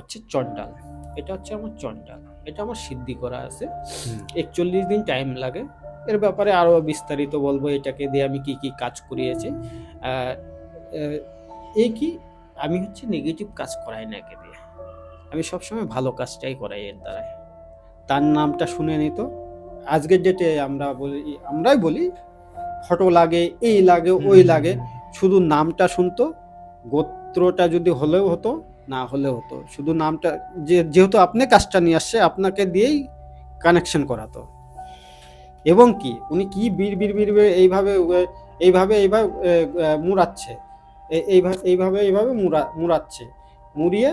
হচ্ছে চটডাল। এটা হচ্ছে আমার চটডাল। এটা আমার সিদ্ধি করা আছে। হুম ৪১ দিন টাইম লাগে। এর ব্যাপারে আরো বিস্তারিত বলবো, এটাকে দিয়ে আমি কি কাজ করিয়েছি। আ এ এই কি আমি হচ্ছে নেগেটিভ কাজ করাই না একে দিয়ে। আমি সবসময় ভালো কাজটাই করাই এর দ্বারাই। তার নামটা শুনে নিত। আজকের ডেটে আমরাই বলি ফটো লাগে, এই লাগে, হুম ওই হুম লাগে। হুম। শুধু নামটা শুনতো, গোত্রটা যদি হলেও হতো, না হলেও হতো। শুধু নামটা যেহেতু আপনি কাজটা নিয়ে আসছে, আপনাকে দিয়েই কানেকশন করাতো। এবং কি উনি কি বিড় এইভাবে এইভাবে মুড়াচ্ছে। এইভাবে মুড়াচ্ছে। মুড়িয়ে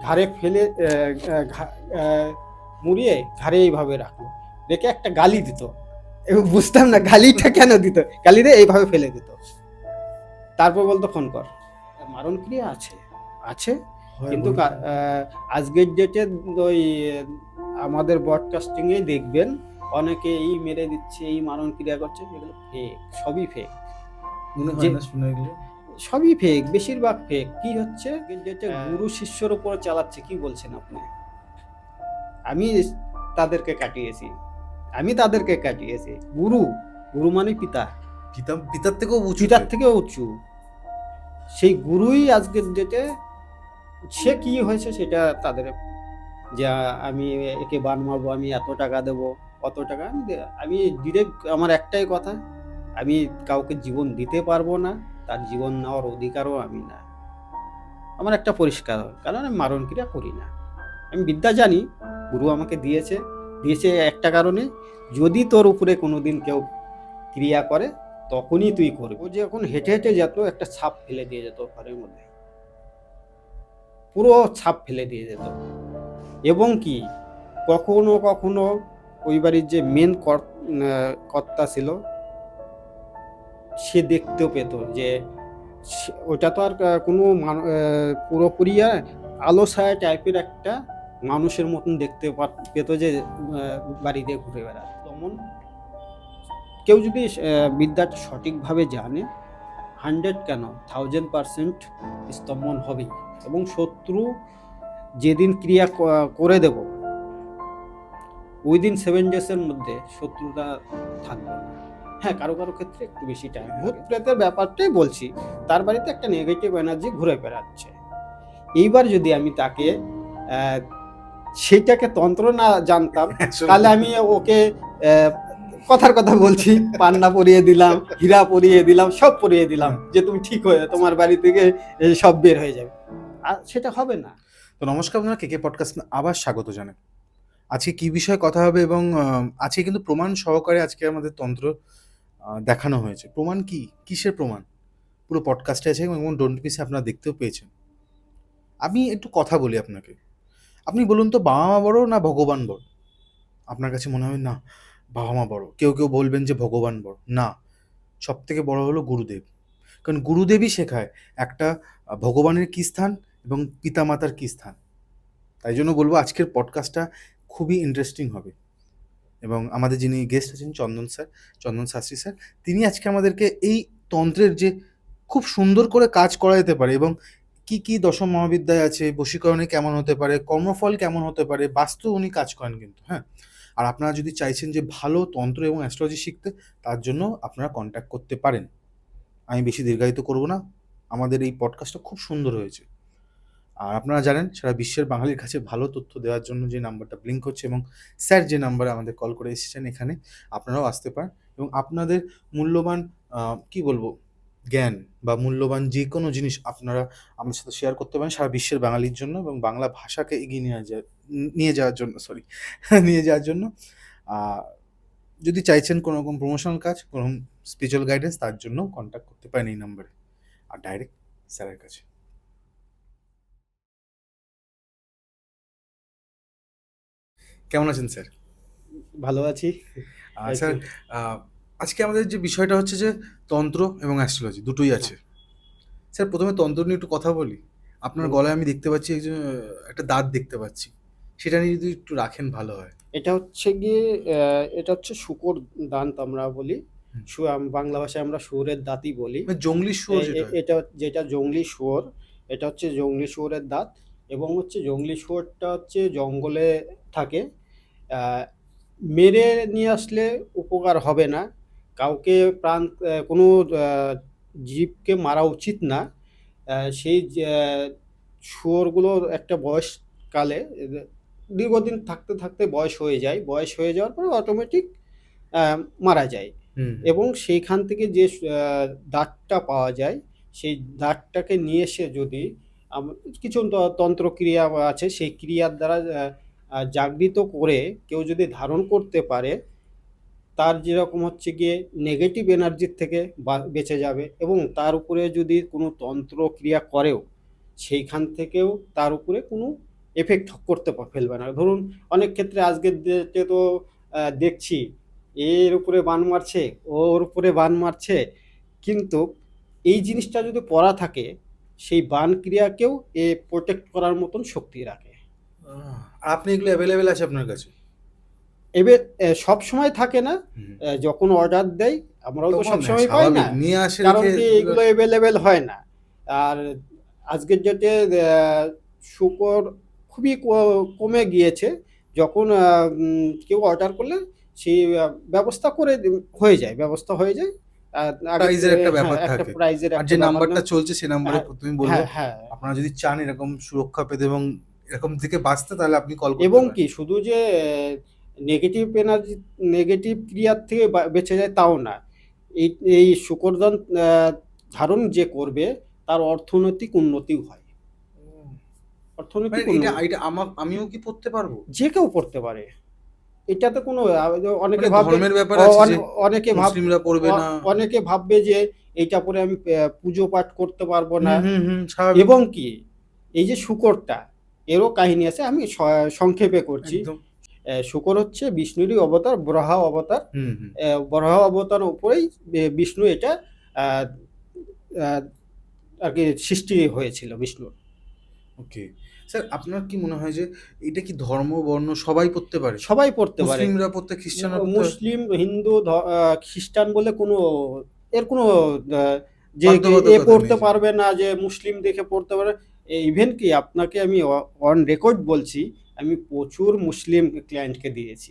ঘাড়ে ফেলে মুড়িয়ে ঘাড়ে এইভাবে রাখলো। রেখে একটা গালি দিত। এবং বুঝতাম না গালিটা কেন দিত। গালি দিয়ে এইভাবে ফেলে দিত। তারপর বলতো ফোন কর। মারণ ক্রিয়া আছে, আছে। হয় কিন্তু বলুন। আজকের ডেটে ওই আমাদের ব্রডকাস্টিং এ দেখবেন অনেকে এই মেরে দিচ্ছে, এই মারণ ক্রিয়া করছে, এগুলো ফেক, সবই ফেক। মনে যে হয় না শুনে এগুলো। সবই ফেক, বেশিরভাগ ফেক। কি হচ্ছে যেটা গুরু শিষ্যর উপর চালাচ্ছে, কি বলছেন আপনি? আমি তাদেরকে কাটিয়েছি, গুরু, গুরু মানে পিতা, পিতার থেকেও পিতার উঁচুতে। থেকেও উঁচু। সেই গুরুই আজকের ডেটে সে কি হয়েছে সেটা তাদের, যে আমি একে বান মারবো, আমি এত টাকা দেবো, অত টাকা আমি ডিরেক্ট, আমার একটাই কথা, আমি কাউকে জীবন দিতে পারবো না, তার জীবন নেওয়ার অধিকারও আমি না। আমার একটা পরিষ্কার, কারণ আমি মারণ ক্রিয়া করি না। আমি বিদ্যা জানি, গুরু আমাকে দিয়েছে একটা কারণে, যদি তোর উপরে কোনোদিন কেউ ক্রিয়া করে তখনই তুই করবি। ও যখন হেঁটে হেঁটে যেত, একটা ছাপ ফেলে দিয়ে যেত ঘরের মধ্যে, পুরো ছাপ ফেলে দিয়ে যেত। এবং কি কখনো কখনো ওই বাড়ির যে মেন কর্তা ছিল, সে দেখতেও পেত যে ওটা তো আর কোনো পুরোপুরি আলো ছায়া টাইপের একটা মানুষের মতন দেখতে পেত, যে বাড়িতে ঘুরে বেড়ায়। তেমন কেউ যদি বিদ্যাটা সঠিকভাবে জানে, 100 কেন 1000% স্তম্ভন হবেই। এবং শত্রু যেদিন ক্রিয়া করে দেব, উইদিন 7 ডেজের মধ্যে শত্রুতা থাকবে না। হ্যাঁ, কারো কারো ক্ষেত্রে একটু বেশি টাইম। ভূত প্রেতের ব্যাপারটাই বলছি। তার বাড়িতে একটা নেগেটিভ এনার্জি ঘুরে বেড়াচ্ছে। এইবার যদি আমি তাকে সেইটাকে তন্ত্র না জানতাম, তাহলে আমি ওকে কথার কথা বলছি, পান্না পরিয়ে দিলাম, হীরা পরিয়ে দিলাম, সব পরিয়ে দিলাম, যে তুমি ঠিক হয়ে তোমার বাড়ি থেকে সব বের হয়ে যাবে। আর সেটা হবে না। তো নমস্কার বন্ধুরা, কেকে পডকাস্ট আবার স্বাগত জানাই। আজকে কি বিষয়ে কথা হবে এবং আজকে কিন্তু প্রমাণ সহকারে আজকে আমাদের তন্ত্র দেখানো হয়েছে। প্রমাণ কি, কিসের প্রমাণ, পুরো পডকাস্টে আছে এবং ডোন্ট মিসে আপনারা দেখতেও পেয়েছেন। আমি একটু কথা বলি আপনাকে। আপনি বলুন তো, বাবা মা বড় না ভগবান বড়? আপনার কাছে মনে হবে না বাবা মা বড়, কেউ কেউ বলবেন যে ভগবান বড়। না, সব থেকে বড় হলো গুরুদেব। কারণ গুরুদেবই শেখায় একটা ভগবানের কী স্থান এবং পিতামাতার কী স্থান। তাই জন্য বলবো আজকের পডকাস্টটা খুবই ইন্টারেস্টিং হবে। এবং আমাদের যিনি গেস্ট আছেন চন্দন শাস্ত্রী স্যার, তিনি আজকে আমাদেরকে এই তন্ত্রের যে খুব সুন্দর করে কাজ করা যেতে পারে এবং কি কি দশম মহাবিদ্যায় আছে, বশীকরণে কেমন হতে পারে, কর্মফল কেমন হতে পারে, বাস্তু উনি কাজ করেন কিন্তু। হ্যাঁ, আর আপনারা যদি চাইছেন যে ভালো তন্ত্র এবং অ্যাস্ট্রোলজি শিখতে, তার জন্য আপনারা কন্ট্যাক্ট করতে পারেন। আমি বেশি দীর্ঘায়িত করব না, আমাদের এই পডকাস্টটা খুব সুন্দর হয়েছে। আর আপনারা জানেন সারা বিশ্বের বাঙালির কাছে ভালো তথ্য দেওয়ার জন্য যে নাম্বারটা ব্লিঙ্ক হচ্ছে এবং স্যার যে নাম্বারে আমাদের কল করে এসেছেন এখানে, আপনারাও আসতে পারেন এবং আপনাদের মূল্যবান কি বলবো জ্ঞান বা মূল্যবান যে কোনো জিনিস আপনারা আমার সাথে শেয়ার করতে পারেন সারা বিশ্বের বাঙালির জন্য এবং বাংলা ভাষাকে এগিয়ে নিয়ে যাওয়ার জন্য নিয়ে যাওয়ার জন্য। যদি চাইছেন কোনো রকম প্রমোশনাল কাজ, কোনো স্পিরিচুয়াল গাইডেন্স, তার জন্য কন্ট্যাক্ট করতে পারেন এই নাম্বারে আর ডাইরেক্ট স্যারের কাছে। কেমন আছেন স্যার? ভালো আছি। এই স্যার, তো। আজকে আমাদের যে বিষয়টা হচ্ছে যে তন্ত্র এবং অ্যাস্ট্রোলজি দুটোই হ্যাঁ, আছে। স্যার, প্রথমে তন্ত্র নিয়ে একটু কথা বলি। আপনার বলুন। গলায় আমি দেখতে পাচ্ছি একজন একটা দাঁত দেখতে পাচ্ছি। সেটা নিয়ে যদি একটু রাখেন ভালো হয়। এটা হচ্ছে গিয়ে এটা হচ্ছে শূকর দাঁত আমরা বলি। হুম। বাংলা ভাষায় আমরা শুয়োরের দাঁতই বলি। মানে জংলি শুয়োর যেটা হয়। এটা যেটা জংলি শুয়োর, এটা হচ্ছে জংলি শুয়োরের দাঁত। এবং হচ্ছে জংলি শুয়োরটা হচ্ছে জঙ্গলে থাকে। আহ, মেরে নিয়ে আসলে উপকার হবে না, কাউকে কোনো জীবকে মারা উচিত না। সেই শুয়োরগুলো একটা বয়সকালে দীর্ঘদিন থাকতে থাকতে বয়স হয়ে যায়, বয়স হয়ে যাওয়ার পর অটোমেটিক মারা যায়। হুম এবং সেইখান থেকে যে দাঁতটা পাওয়া যায়, সেই দাঁতটাকে নিয়ে এসে যদি কিছু তন্ত্রক্রিয়া আছে, সেই ক্রিয়ার দ্বারা জাগৃত করে কেউ যদি ধারণ করতে পারে, তার যেরকম হচ্ছে গিয়ে নেগেটিভ এনার্জির থেকে বেঁচে যাবে। এবং তার উপরে যদি কোনো তন্ত্র ক্রিয়া করেও সেইখান থেকেও তার উপরে কোনো এফেক্ট করতে ফেলবে না। ধরুন অনেক ক্ষেত্রে আজকের ডেটে তো দেখছি এর উপরে বান মারছে, ওর উপরে বান মারছে, কিন্তু এই জিনিসটা যদি পড়া থাকে, সেই বান ক্রিয়াকেও এ প্রোটেক্ট করার মতন শক্তি রাখে। আর আপনি এগুলো অ্যাভেলেবেল আছে আপনার কাছে? এবার সব সময় থাকে না, হুম। যখন অর্ডার দেয় আমরাও তো তখন সব হ্যাঁ, সময় পাই স্বাভাবিক না, নিয়ে আসে কারণ রেখে কি এগুলো। এগুলো অ্যাভেলেবেল হয় না। আর আজকের ডেটে শুকর খুবই কমে গিয়েছে। যখন কেউ অর্ডার করলে সেই ব্যবস্থা হয়ে যায়, ব্যবস্থা হয়ে যায়। আগে প্রাইজের একটা হ্যাঁ, ব্যাপার একটা থাকে। প্রাইজের আর একটা যে ব্যাপার না। নাম্বারটা চলছে সে নাম্বারে হ্যাঁ, প্রথমেই বলবো, হ্যাঁ, হ্যাঁ। আপনারা যদি চান এরকম সুরক্ষা পেতে এবং এরকম থেকে বাঁচতে, তাহলে আপনি কল করতে এবং পারেন। কি শুধু যে নেগেটিভ এনার্জি, নেগেটিভ ক্রিয়ার থেকে বেঁচে যায় তাও না, এই এই শুকরদান ধারণ যে করবে তার অর্থনৈতিক উন্নতিও হয়। মানে অর্থনৈতিক এটা উন্নতি এটা আমিও কি পড়তে পারবো? যে কেউ পড়তে পারে। এটাতে কোনো অনেকে মানে ভাববে, ধর্মের ব্যাপার অ- আছে যে অনে- অনেকে ভাব মুসলিমরা পড়বে না। অনেকে ভাববে যে এইটা পরে আমি পুজো পাঠ করতে পারবো না। হুম স্বাভাবিক। এবং কি এই যে শুকরটা, এরও কাহিনী আছে, আমি সংক্ষেপে করছি। একদম। শুকর হচ্ছে বিষ্ণুরই অবতার, বরাহ অবতার। হুম। বরাহ অবতার উপরেই বিষ্ণু এটা আহ, আহ, আর কি সৃষ্টি হয়েছিল বিষ্ণুর। ওকে। স্যার আপনার কি মনে হয় যে এটা কি ধর্ম বর্ণ সবাই পড়তে পারে? সবাই পড়তে পারে, মুসলিমরা পড়তে, খ্রিস্টানরা পড়তে পারে? মুসলিম, হিন্দু, খ্রিস্টান বলে কোনো এর কোনো যে এ বাধ্যবাধকতা পড়তে নেই যে। পারবে না, যে মুসলিম দেখে পড়তে পারে। ইভেন কি আপনাকে আমি অন রেকর্ড বলছি, আমি প্রচুর মুসলিম ক্লায়েন্টকে দিয়েছি,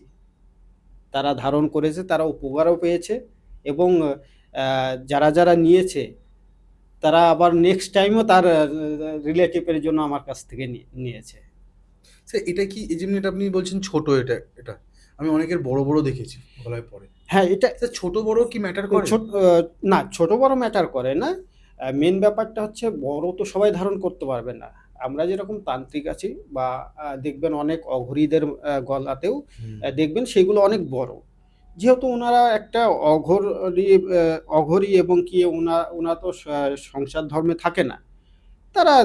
তারা ধারণ করেছে, তারা উপকারও পেয়েছে। এবং যারা যারা নিয়েছে তারা আবার নেক্সট টাইমও তার রিলেটিভের জন্য আমার কাছ থেকে নিয়েছে। স্যার এটা কি, এই যেমনি এটা আপনি বলছেন ছোট, এটা আমি অনেকের বড় বড় দেখেছি গলায় পরে। হ্যাঁ, এটা স্যার ছোট বড় কি ম্যাটার করে? ছোট না, ছোট বড় ম্যাটার করে না। মেন ব্যাপারটা হচ্ছে বড় তো সবাই ধারণ করতে পারবে না। আমরা যেরকম তান্ত্রিক আছি বা দেখবেন অনেক অঘরীদের গলাতেও হুম। দেখবেন সেগুলো অনেক বড়। যেহেতু ওনারা একটা অঘরী এবং কি ওনা তো সংসার ধর্মে থাকে না, তারা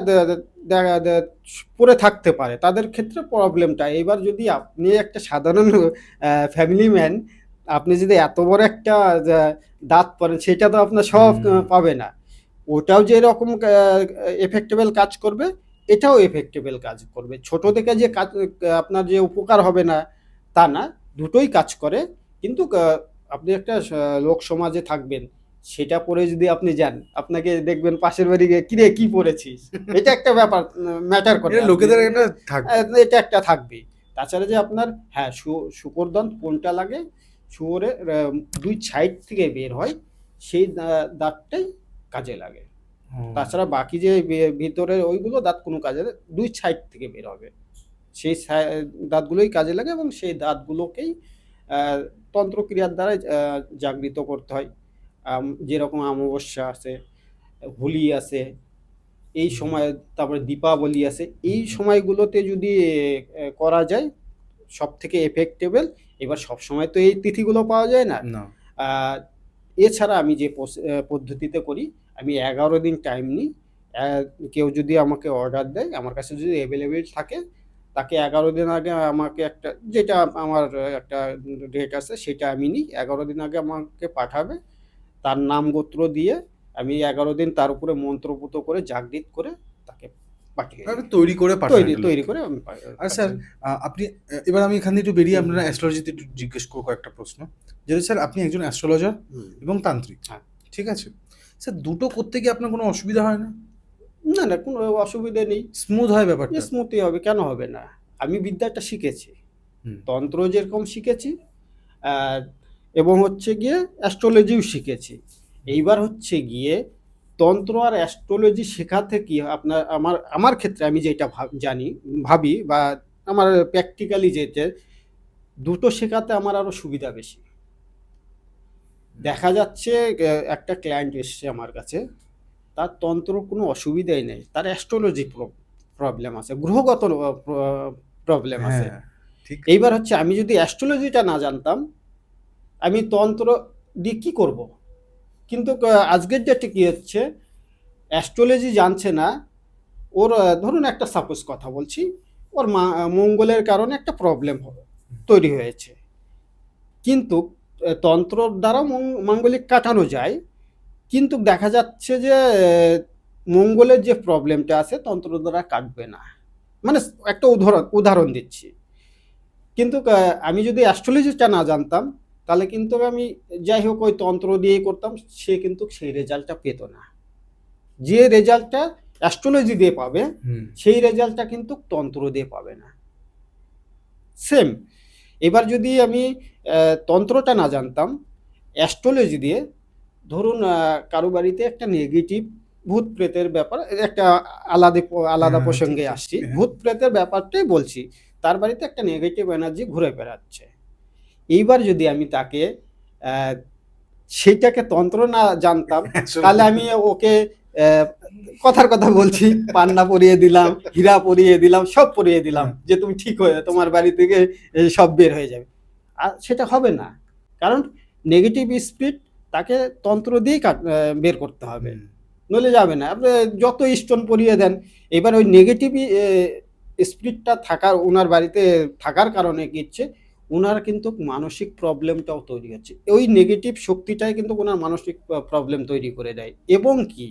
পড়ে থাকতে পারে, তাদের ক্ষেত্রে প্রবলেমটা। এবার যদি আপনি একটা সাধারণ ফ্যামিলি ম্যান, আপনি যদি এত বড় একটা দাঁত পড়েন, সেটা তো আপনার সব হুম। পাবে না। ওটাও যে এরকম এফেক্টেবল কাজ করবে, এটাও এফেক্টেবল কাজ করবে। ছোট থেকে যে কাজ আপনার যে উপকার হবে না তা না, দুটোই কাজ করে। কিন্তু আপনি একটা লোক সমাজে থাকবেন, সেটা পরে যদি আপনি যান, আপনাকে দেখবেন পাশের বাড়ি গিয়ে কিরে কি পড়েছিস, এটা একটা ব্যাপার ম্যাটার করে। এটা লোকেদের একটা থাকবে। এটা একটা থাকবেই। তাছাড়া যে আপনার হ্যাঁ শুকরদন্ত কোনটা লাগে, শুয়োরের দুই সাইড থেকে বের হয়, সেই দাঁতটাই কাজে লাগে। হুম। তাছাড়া বাকি যে ভিতরের ওইগুলো দাঁত কোনো কাজে দুই সাইড থেকে বের হবে, সেই দাঁতগুলোই কাজে লাগে। এবং সেই দাঁতগুলোকেই তন্ত্রক্রিয়ার দ্বারা জাগৃত করতে হয়। যেরকম অমাবস্যা আছে, হোলি আছে, এই সময়, তারপরে দীপাবলি আছে, এই সময়গুলোতে যদি করা যায় সব থেকে এফেক্টেবল। এবার সব সময় তো এই তিথিগুলো পাওয়া যায় না। না। আহ, এছাড়া আমি যে পদ্ধতিতে করি, আমি 11 দিন টাইম নিই। আহ, কেউ যদি আমাকে অর্ডার দেয়, আমার কাছে যদি অ্যাভেলেবেল থাকে, তাকে 11 দিন আগে আমাকে একটা, যেটা আমার একটা ডেট আছে সেটা আমি নিই, 11 দিন আগে আমাকে পাঠাবে, তার নাম গোত্র দিয়ে আমি 11 দিন তার উপরে মন্ত্রপুত করে জাগৃত করে তাকে পাঠিয়ে আপনি দিই। তৈরি করে পাঠান তৈরি একটা তৈরি লোককে। করে আমি আর স্যার আপনি এবার আমি এখান থেকে একটু বেরিয়ে আপনারা অ্যাস্ট্রোলজিতে একটু জিজ্ঞেস করবো একটা প্রশ্ন, যেটা স্যার আপনি একজন অ্যাস্ট্রোলজার এবং তান্ত্রিক, হ্যাঁ। ঠিক আছে? স্যার দুটো করতে গিয়ে আপনার কোনো অসুবিধা হয় না? না, না, কোনো অসুবিধা নেই। স্মুথ হয় ব্যাপারটা? স্মুথই হবে, কেন হবে না? আমি বিদ্যাটা শিখেছি। হুম। তন্ত্র যেরকম শিখেছি, আর এবং হচ্ছে গিয়ে অ্যাস্ট্রোলজিও শিখেছি। এইবার হচ্ছে গিয়ে তন্ত্র আর অ্যাস্ট্রোলজি শেখাতে কি আপনার আমার আমার ক্ষেত্রে আমি যেটা জানি, ভাবি বা আমার প্র্যাকটিক্যালি যেতে দুটো শেখাতে আমার আরো সুবিধা বেশি। দেখা যাচ্ছে একটা ক্লায়েন্ট এসছে আমার কাছে, তার তন্ত্র কোনো অসুবিধাই নেই, তার অ্যাস্ট্রোলজি প্রবলেম আছে, গ্রহগত প্রবলেম আছে। হ্যাঁ, ঠিক। এইবার হচ্ছে আমি যদি অ্যাস্ট্রোলজিটা না জানতাম, আমি তন্ত্র দিয়ে কি করব? কিন্তু আজকের ডেটে কি হচ্ছে, অ্যাস্ট্রোলজি জানছে না, ওর ধরুন একটা সাপোজ কথা বলছি, ওর মঙ্গলের কারণে একটা প্রবলেম তৈরি হয়েছে, কিন্তু তন্ত্রর দ্বারা মাঙ্গলিক কাটানো যায়, কিন্তু দেখা যাচ্ছে যে মঙ্গলের যে প্রবলেমটা আছে তন্ত্র দ্বারা কাটবে না। মানে একটা উদাহরণ দিচ্ছি, কিন্তু আমি যদি অ্যাস্ট্রোলজিটা না জানতাম, তাহলে কিন্তু আমি যাই হোক ওই তন্ত্র দিয়েই করতাম, সে কিন্তু সেই রেজাল্টটা পেত না। যে রেজাল্টটা অ্যাস্ট্রোলজি দিয়ে পাবে, হুম। সেই রেজাল্টটা কিন্তু তন্ত্র দিয়ে পাবে না। সেম, এবার যদি আমি তন্ত্রটা না জানতাম, অ্যাস্ট্রোলজি দিয়ে ধরুন কারো বাড়িতে একটা নেগেটিভ ভূত প্রেতের ব্যাপার, একটা আলাদা আলাদা হ্যাঁ, ঠিক, প্রসঙ্গে ঠিক। আসছি, হ্যাঁ। ভূত প্রেতের ব্যাপারটাই বলছি। তার বাড়িতে একটা নেগেটিভ এনার্জি ঘুরে বেড়াচ্ছে। এইবার যদি আমি তাকে আহ, সেইটাকে তন্ত্র না জানতাম, আসলে তাহলে আমি ওকে আহ, কথার কথা বলছি, পান্না পরিয়ে দিলাম, হীরা পরিয়ে দিলাম, সব পরিয়ে দিলাম, হ্যাঁ। যে তুমি ঠিক হয়ে তোমার বাড়ি থেকে সব বের হয়ে যাবে। আর সেটা হবে না, কারণ নেগেটিভ স্পিরিট তাকে তন্ত্র দিয়েই বের করতে হবে, হুম। নইলে যাবে না। আপনি যত স্টোন পরিয়ে দেন, এবার ওই নেগেটিভ স্পিরিটটা থাকার, ওনার বাড়িতে থাকার কারণে কি হচ্ছে, ওনার কিন্তু মানসিক প্রবলেমটাও তৈরি হচ্ছে। ওই নেগেটিভ শক্তিটাই কিন্তু ওনার মানসিক প্রবলেম তৈরি করে দেয়। এবং কি,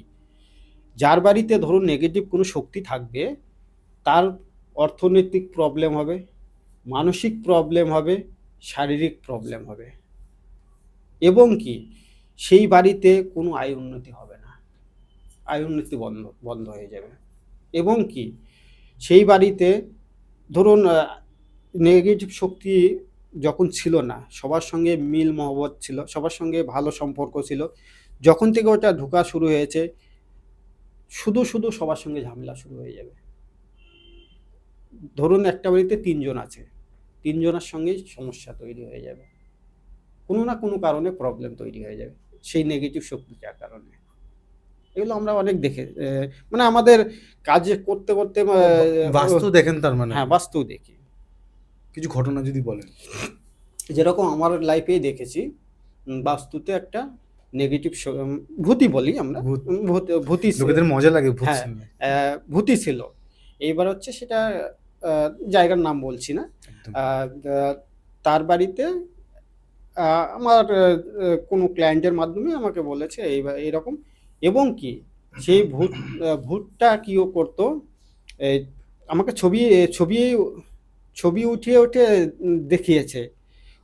যার বাড়িতে ধরুন নেগেটিভ কোনো শক্তি থাকবে, তার অর্থনৈতিক প্রবলেম হবে, মানসিক প্রবলেম হবে, শারীরিক প্রবলেম হবে। এবং কি, সেই বাড়িতে কোনো আয় উন্নতি হবে না, আয় উন্নতি বন্ধ বন্ধ হয়ে যাবে। এবং কি, সেই বাড়িতে ধরুন নেগেটিভ শক্তি যখন ছিল না, সবার সঙ্গে মিল মহব্বত ছিল, সবার সঙ্গে ভালো সম্পর্ক ছিল, যখন থেকে ওটা ঢোকা শুরু হয়েছে, শুধু শুধু সবার সঙ্গে ঝামেলা শুরু হয়ে যাবে। ধরুন একটা বাড়িতে তিনজন আছে, তিনজনের সঙ্গেই সমস্যা তৈরি হয়ে যাবে, কোনো না কোনো কারণে প্রবলেম তৈরি হয়ে যাবে সেই নেগেটিভ শক্তিটার কারণে। এগুলো আমরা অনেক দেখে মানে আমাদের কাজে করতে করতে বাস্তু দেখেন তার মানে হ্যাঁ, আপনি? বাস্তু দেখি। কিছু ঘটনা যদি বলেন। যেরকম আমার লাইফেই দেখেছি, বাস্তুতে একটা নেগেটিভ ভূতই বলি আমরা, ভূত। ভূতি লোকেদের মজা লাগে ভূত হ্যাঁ, শুনলে। ভূতি ছিল। এইবার হচ্ছে সেটা জায়গার নাম বলছি না। একদম। আহ, আহ, তার বাড়িতে আমার কোনো ক্লায়েন্টের মাধ্যমে আমাকে বলেছে এইরকম। এবং কি, সেই ভূতটা কিও করতো, এই আমাকে ছবি ছবি উঠিয়ে উঠিয়ে দেখিয়েছে।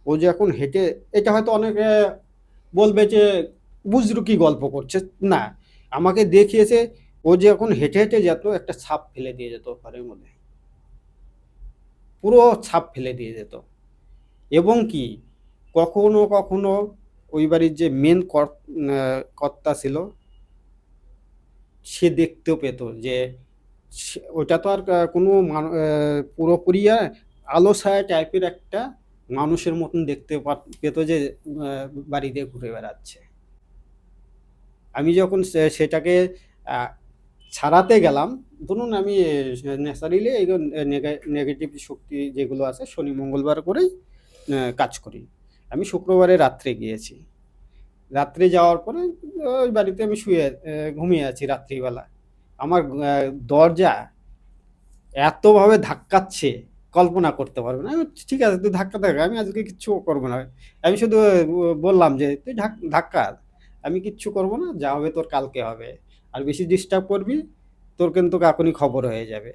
ও যখন হেঁটে, এটা হয়তো অনেকে বলবে যে বুজরুকি গল্প করছে, না, আমাকে দেখিয়েছে, ও যখন হেঁটে হেঁটে যেত একটা ছাপ ফেলে দিয়ে যেত ঘরের মধ্যে, পুরো ছাপ ফেলে দিয়ে যেত। এবং কি, কখনো কখনো ওই বাড়ির যে মেন কর্তা ছিল, সে দেখতেও পেত যে ওটা তো আর কোনো পুরোপুরি আলো ছায়া টাইপের একটা মানুষের মতন দেখতে পেত যে বাড়িতে ঘুরে বেড়াচ্ছে। আমি যখন সেটাকে আহ, ছাড়াতে গেলাম, ধরুন আমি ন্যাচারালি এই নেগেটিভ শক্তি যেগুলো আছে শনি মঙ্গলবার করেই কাজ করি। আমি শুক্রবারে রাত্রে গিয়েছি, রাত্রে যাওয়ার পরে ওই বাড়িতে আমি ঘুমিয়ে আছি রাত্রিবেলা। আমার দরজা এতভাবে ধাক্কাচ্ছে, কল্পনা করতে পারবে না। আমি বলছি, ঠিক আছে তুই ধাক্কা দেখ, আমি আজকে কিচ্ছু করবো না। আমি শুধু বললাম যে তুই ধাক্কা, আমি কিচ্ছু করবো না, যা হবে তোর কালকে হবে, আর বেশি ডিস্টার্ব করবি তোর কিন্তু এখনই খবর হয়ে যাবে।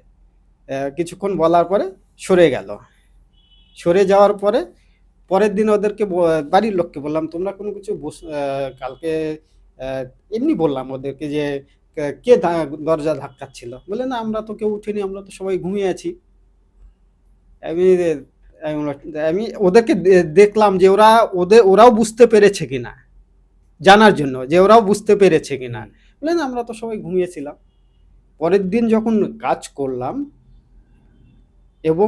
কিছুক্ষণ বলার পরে সরে গেল। সরে যাওয়ার পরে পরের দিন ওদেরকে বাড়ির লোককে বললাম, তোমরা কোনো কিছু কালকে আহ, এমনি বললাম ওদেরকে যে কে দরজা ধাক্কাচ্ছিল? বলে, না আমরা তো কেউ উঠিনি, আমরা তো সবাই ঘুমিয়ে আছি। আমি আমি বললাম, আমি ওদেরকে দেখলাম যে ওরাও বুঝতে পেরেছে কিনা, জানার জন্য যে ওরাও বুঝতে পেরেছে কিনা। বলে, না আমরা তো সবাই ঘুমিয়েছিলাম। পরের দিন যখন কাজ করলাম এবং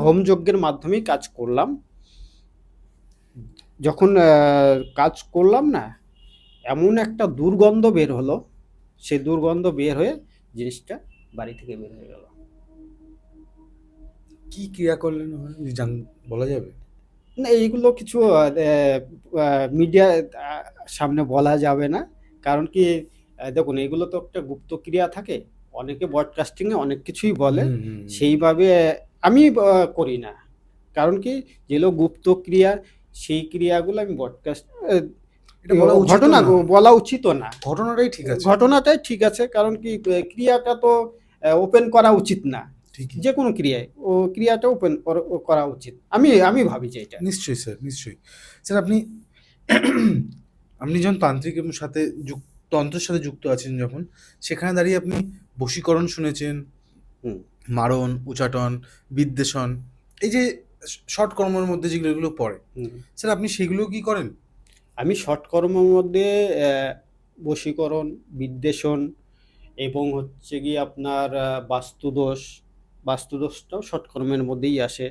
হোমযজ্ঞের মাধ্যমেই কাজ করলাম, যখন কাজ করলাম না, এমন একটা দুর্গন্ধ বের হলো, সেই দুর্গন্ধ বের হয়ে জিনিসটা বাড়ি থেকে বের হয়ে গেল। কি ক্রিয়া করলেন বলা যাবে? না, এইগুলো কিছু মিডিয়া সামনে বলা যাবে না। কারণ কি, দেখুন এগুলো তো একটা গুপ্ত ক্রিয়া থাকে। অনেকে ব্রডকাস্টিংয়ে অনেক কিছুই বলে, সেইভাবে আমি করি না। কারণ কি, যেগুলো গুপ্ত ক্রিয়া, সেই ক্রিয়াগুলো আমি ব্রডকাস্ট এটা বলা উচিত ঘটনা না। বলা উচিতও না। ঘটনাটাই ঠিক আছে। ঘটনাটাই ঠিক আছে, কারণ কি ক্রিয়াটা তো ওপেন করা উচিত না। ঠিকই। যে কোনো ক্রিয়ায় ক্রিয়াটা ওপেন করা উচিত, আমি ভাবি যে এটা। নিশ্চয়ই স্যার, নিশ্চয়ই। স্যার আপনি আপনি যখন তান্ত্রিকের সাথে তন্ত্রের সাথে যুক্ত আছেন, যখন সেখানে দাঁড়িয়ে আপনি বশীকরণ শুনেছেন, মারণ, উচাটন, বিদ্বেষণ, এই যে শর্ট কর্মের মধ্যে যেগুলো এগুলো পড়ে, স্যার আপনি সেগুলো কি করেন? আমি শর্টকর্মের মধ্যে বশীকরণ, বিদ্বেষণ এবং হচ্ছে গিয়ে আপনার বাস্তুদোষটাও শর্টকর্মের মধ্যেই আসে।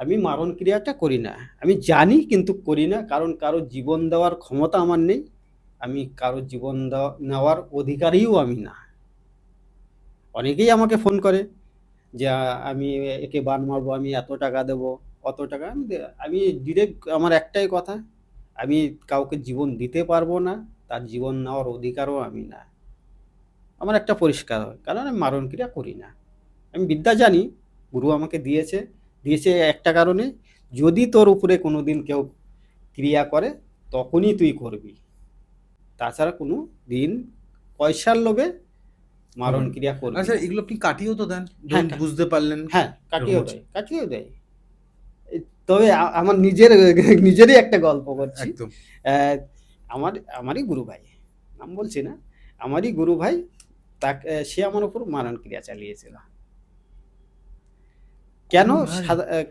আমি মারণ ক্রিয়াটা করি না, আমি জানি কিন্তু করি না, কারণ কারো জীবন দেওয়ার ক্ষমতা আমার নেই, আমি কারো জীবন নেওয়ার অধিকারীও আমি না। অনেকেই আমাকে ফোন করে যে আমি একে বান মারবো, আমি এত টাকা দেবো, অত টাকা। আমি ডিরেক্ট, আমার একটাই কথা, আমি কাউকে জীবন দিতে পারবো না, তার জীবন নেওয়ার অধিকারও আমি না। আমার একটা পরিষ্কার হয়, কারণ আমি মারণ ক্রিয়া করি না। আমি বিদ্যা জানি, গুরু আমাকে দিয়েছে একটা কারণে, যদি তোর উপরে কোনো দিন কেউ ক্রিয়া করে তখনই তুই করবি, তাছাড়া কোনো দিন পয়সার লোভে মারণ ক্রিয়া করবি আচ্ছা, না। এগুলো আপনি কাটিয়েও তো দেন, হ্যাঁ, বুঝতে পারলেন? হ্যাঁ, কাটিয়েও দেয়। তবে আমার নিজেরই একটা গল্প করছি। একদম। আমারই গুরু ভাই, নাম বলছি না, আমারই গুরু ভাই, সে আমার উপর মারণ ক্রিয়া চালিয়েছিল। কেন?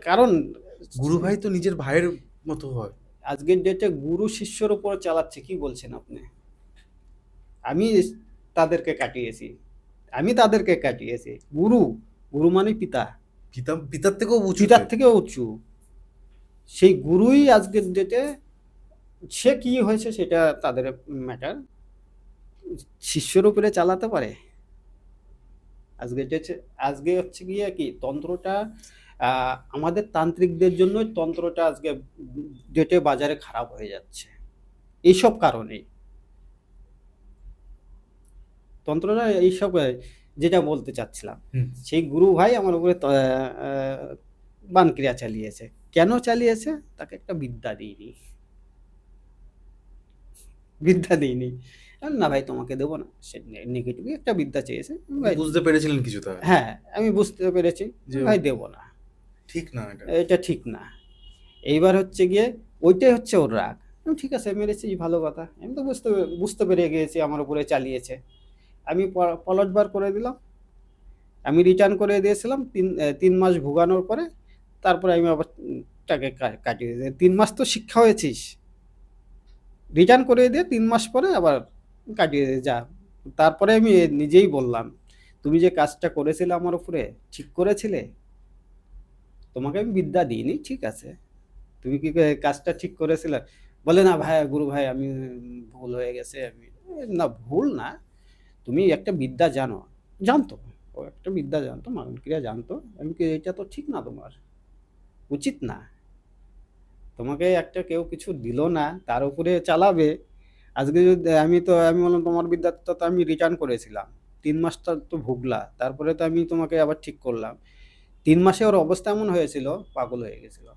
কারণ গুরু ভাই তো নিজের ভাইয়ের মতো হয়। আজকের ডেটে গুরু শিষ্যর উপর চালাচ্ছে, কি বলছেন আপনি? আমি তাদেরকে কাটিয়েছি। গুরু মানে পিতা, পিতার থেকেও উঁচু। পিতার থেকেও উঁচু। সেই গুরুই আজকের ডেটে, সে কি হয়েছে সেটা তাদের ম্যাটার, শিষ্যর উপরে চালাতে পারে। আজকে হচ্ছে গিয়ে কি, তন্ত্রটা আমাদের তান্ত্রিকদের জন্য তন্ত্রটা আজকে ডেটে বাজারে খারাপ হয়ে যাচ্ছে, এইসব কারণেই। তন্ত্রটা এইসব, যেটা বলতে চাচ্ছিলাম, সেই গুরু ভাই আমার উপরে বান ক্রিয়া চালিয়েছে। কেন চালিয়েছে? তাকে একটা বিদ্যা দিইনি। না ভাই, তোমাকে দেবো না, সে নেগেটিভ একটা বিদ্যা চেয়েছে। বুঝতে পেরেছিলেন কিছুটা? হ্যাঁ, আমি বুঝতে পেরেছি, ভাই দেবো না, ঠিক না, এটা ঠিক না। এইবার হচ্ছে গিয়ে ওইটাই হচ্ছে ওর রাগ। ঠিক আছে, মেরেছি, ভালো কথা, আমি তো বুঝতে পেরে গিয়েছি আমার উপরে চালিয়েছে। আমি পলটবার করে দিলাম, আমি রিটার্ন করে দিয়েছিলাম 3 মাস ভোগানোর পরে। তারপরে আমি আবার টাকা কাটিয়ে দিই, 3 মাস তো শিক্ষা হয়েছিস, রিটার্ন করে দিয়ে 3 মাস পরে আবার কাটিয়ে দিয়ে যা। তারপরে আমি নিজেই বললাম, তুমি যে কাজটা করেছিলে আমার উপরে, ঠিক করেছিলে? তোমাকে আমি বিদ্যা দিইনি, ঠিক আছে, তুমি কি কাজটা ঠিক করেছিলে? বলে, না ভাই, গুরু ভাই, আমি ভুল হয়ে গেছে। আমি, না ভুল না, তুমি একটা বিদ্যা জানতো, ও একটা বিদ্যা জানতো, মারণ ক্রিয়া জানতো। আমি কি, এটা তো ঠিক না, তোমার উচিত না। তোমাকে একটা কেউ কিছু দিল না, তার উপরে চালাবে। আজকে যদি আমি বললাম, তোমার বিদ্যাটা তো আমি রিটার্ন করেছিলাম, 3 মাসটা তো ভুগলা, তারপরে তো আমি তোমাকে আবার ঠিক করলাম। 3 মাসে ওর অবস্থা এমন হয়েছিল, পাগল হয়ে গেছিল,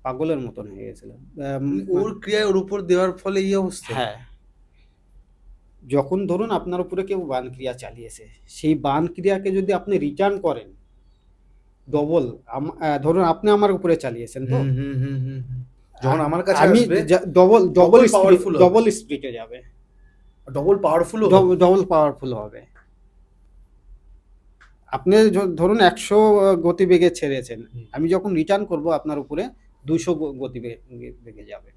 পাগলের মতন হয়ে গেছিল। ওর ক্রিয়া ওর উপর দেওয়ার ফলে এই অবস্থা। হ্যাঁ, যখন ধরুন আপনার উপরে কেউ বান ক্রিয়া চালিয়েছে, সেই বান ক্রিয়াকে যদি আপনি রিটার্ন করেন ডবল, ধরুন আপনি আমার উপরে চালিয়েছেন, তো যখন আমার কাছে আমি আসবে ডবল powerful হবে। ডবল স্পিডে যাবে। ডবল পাওয়ারফুলও ডবল পাওয়ারফুল হবে। আপনি ধরুন 100 গতিবেগে ছেড়েছেন, হুম। আমি যখন রিটার্ন করব আপনার উপরে 200 গতিবেগে যাবে,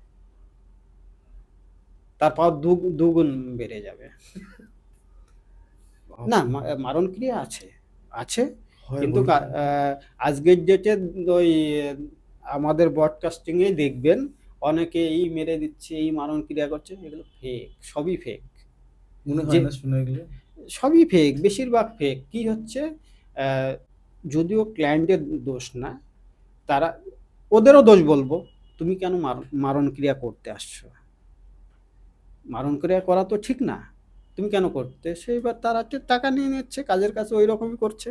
তার পাওয়ার দুগুণ বেড়ে যাবে। না, মারণ ক্রিয়া আছে, আছে, হয় কিন্তু বলুন। আজকের ডেটে ওই আমাদের ব্রডকাস্টিংয়ে দেখবেন অনেকে এই মেরে দিচ্ছে, এই মারণ ক্রিয়া করছে, এগুলো ফেক, সবই ফেক। মনে যে হয় না শুনে এগুলো? সবই ফেক, বেশিরভাগ ফেক। কি হচ্ছে, আহ, যদিও ক্লায়েন্টের দোষ না, তারা, ওদেরও দোষ বলবো, তুমি কেন মারণ ক্রিয়া করতে আসছো, মারণ ক্রিয়া করা তো ঠিক না, তুমি কেন করতে, সেইবার তারা টাকা নিয়ে নিচ্ছে, কাজের কাছে ওই রকমই করছে,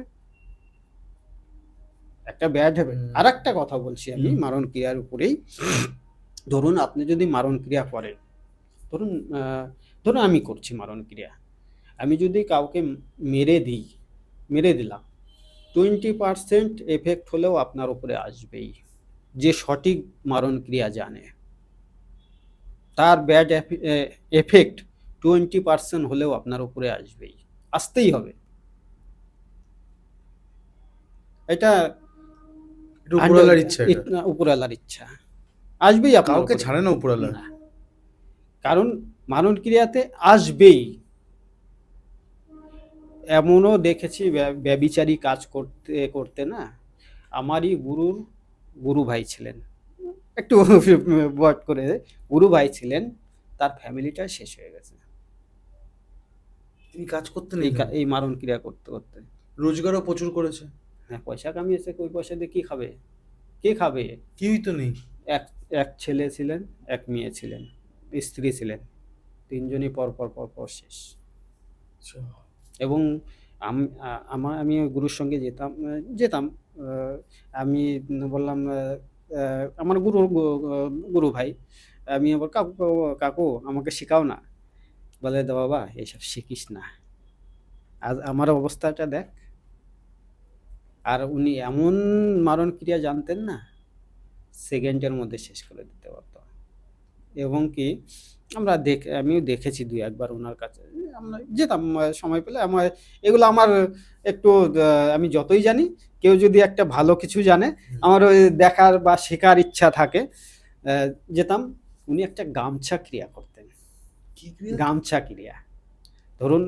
একটা ব্যাড হ্যাবিট। আর একটা কথা বলছি আমি মারণ ক্রিয়ার উপরেই, ধরুন আপনি যদি মারণ ক্রিয়া করেন, ধরুন ধরুন আমি করছি মারণ ক্রিয়া, আমি যদি কাউকে মেরে দিলাম, 20% এফেক্ট হলেও আপনার উপরে আসবেই, যে সঠিক মারণ ক্রিয়া জানে, তার ব্যাড এফেক্ট 20% হলেও আপনার উপরে আসবেই, আসতেই হবে। এটা এটা উপরওয়ালার ইচ্ছা, এটা উপরওয়ালার ইচ্ছা, আসবেই আপনার কাউকে উপরে। ছাড়ে না উপরওয়ালা। না, কারণ মারণ ক্রিয়াতে আসবেই। এমনও দেখেছি ব্যভিচারী কাজ করতে করতে না, আমারই গুরু ভাই ছিলেন, একটু বট করে, গুরু ভাই ছিলেন, তার ফ্যামিলিটা শেষ হয়ে গেছে তিনি কাজ করতেন এই এখানে, এই মারণ ক্রিয়া করতে করতে। রোজগারও প্রচুর করেছে। হ্যাঁ, পয়সা কামিয়েছে, ওই পয়সা দিয়ে কি খাবে, কে খাবে? কেউই তো নেই। এক এক ছেলে ছিলেন, এক মেয়ে ছিলেন, স্ত্রী ছিলেন, তিনজনই পর পর পর পর শেষ। এবং আমি ওই গুরুর সঙ্গে যেতাম, আমি বললাম, আমার গুরু ভাই, আমি আবার কাকু কাকু আমাকে শেখাও না, বলে দা বাবা এইসব শিখিস না, আজ আমার অবস্থাটা দেখ। আর উনি এমন মারণ ক্রিয়া জানতেন না, সেকেন্ডের মধ্যে শেষ করে দিতে পারতো। এবং কি আমিও দেখেছি দুই একবার ওনার কাছে, আমরা যেতাম সময় পেলে। এগুলো আমার একটু, আমি যতই জানি, কেউ যদি একটা ভালো কিছু জানে, আমার ওই দেখার বা শেখার ইচ্ছা থাকে, যেতাম। উনি একটা গামছা ক্রিয়া করতেন, কি ক্রিয়া? গামছা ক্রিয়া। ধরুন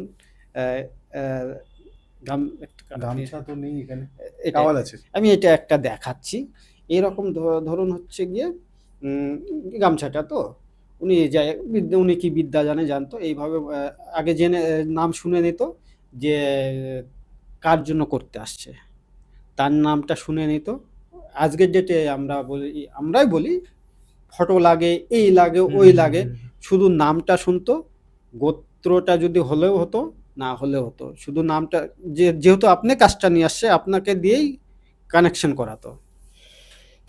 গামছা তো নেই এখানে, এটা টাওয়াল আছে। আমি এটা একটা দেখাচ্ছি। এরকম ধরুন হচ্ছে গিয়ে গামছাটা তো উনি কি বিদ্যা জানতো, এইভাবে আগে জেনে নাম শুনে নিত, যে কার জন্য করতে আসছে, তার নামটা শুনে নিত। আজকের ডেটে আমরাই বলি ফটো লাগে, এই লাগে, ওই লাগে, শুধু নামটা শুনতো, গোত্রটা যদি হলেও হতো, না হলেও হতো, শুধু নামটা, যেহেতু আপনি কাজটা নিয়ে আসছে, আপনাকে দিয়েই কানেকশন করাতো।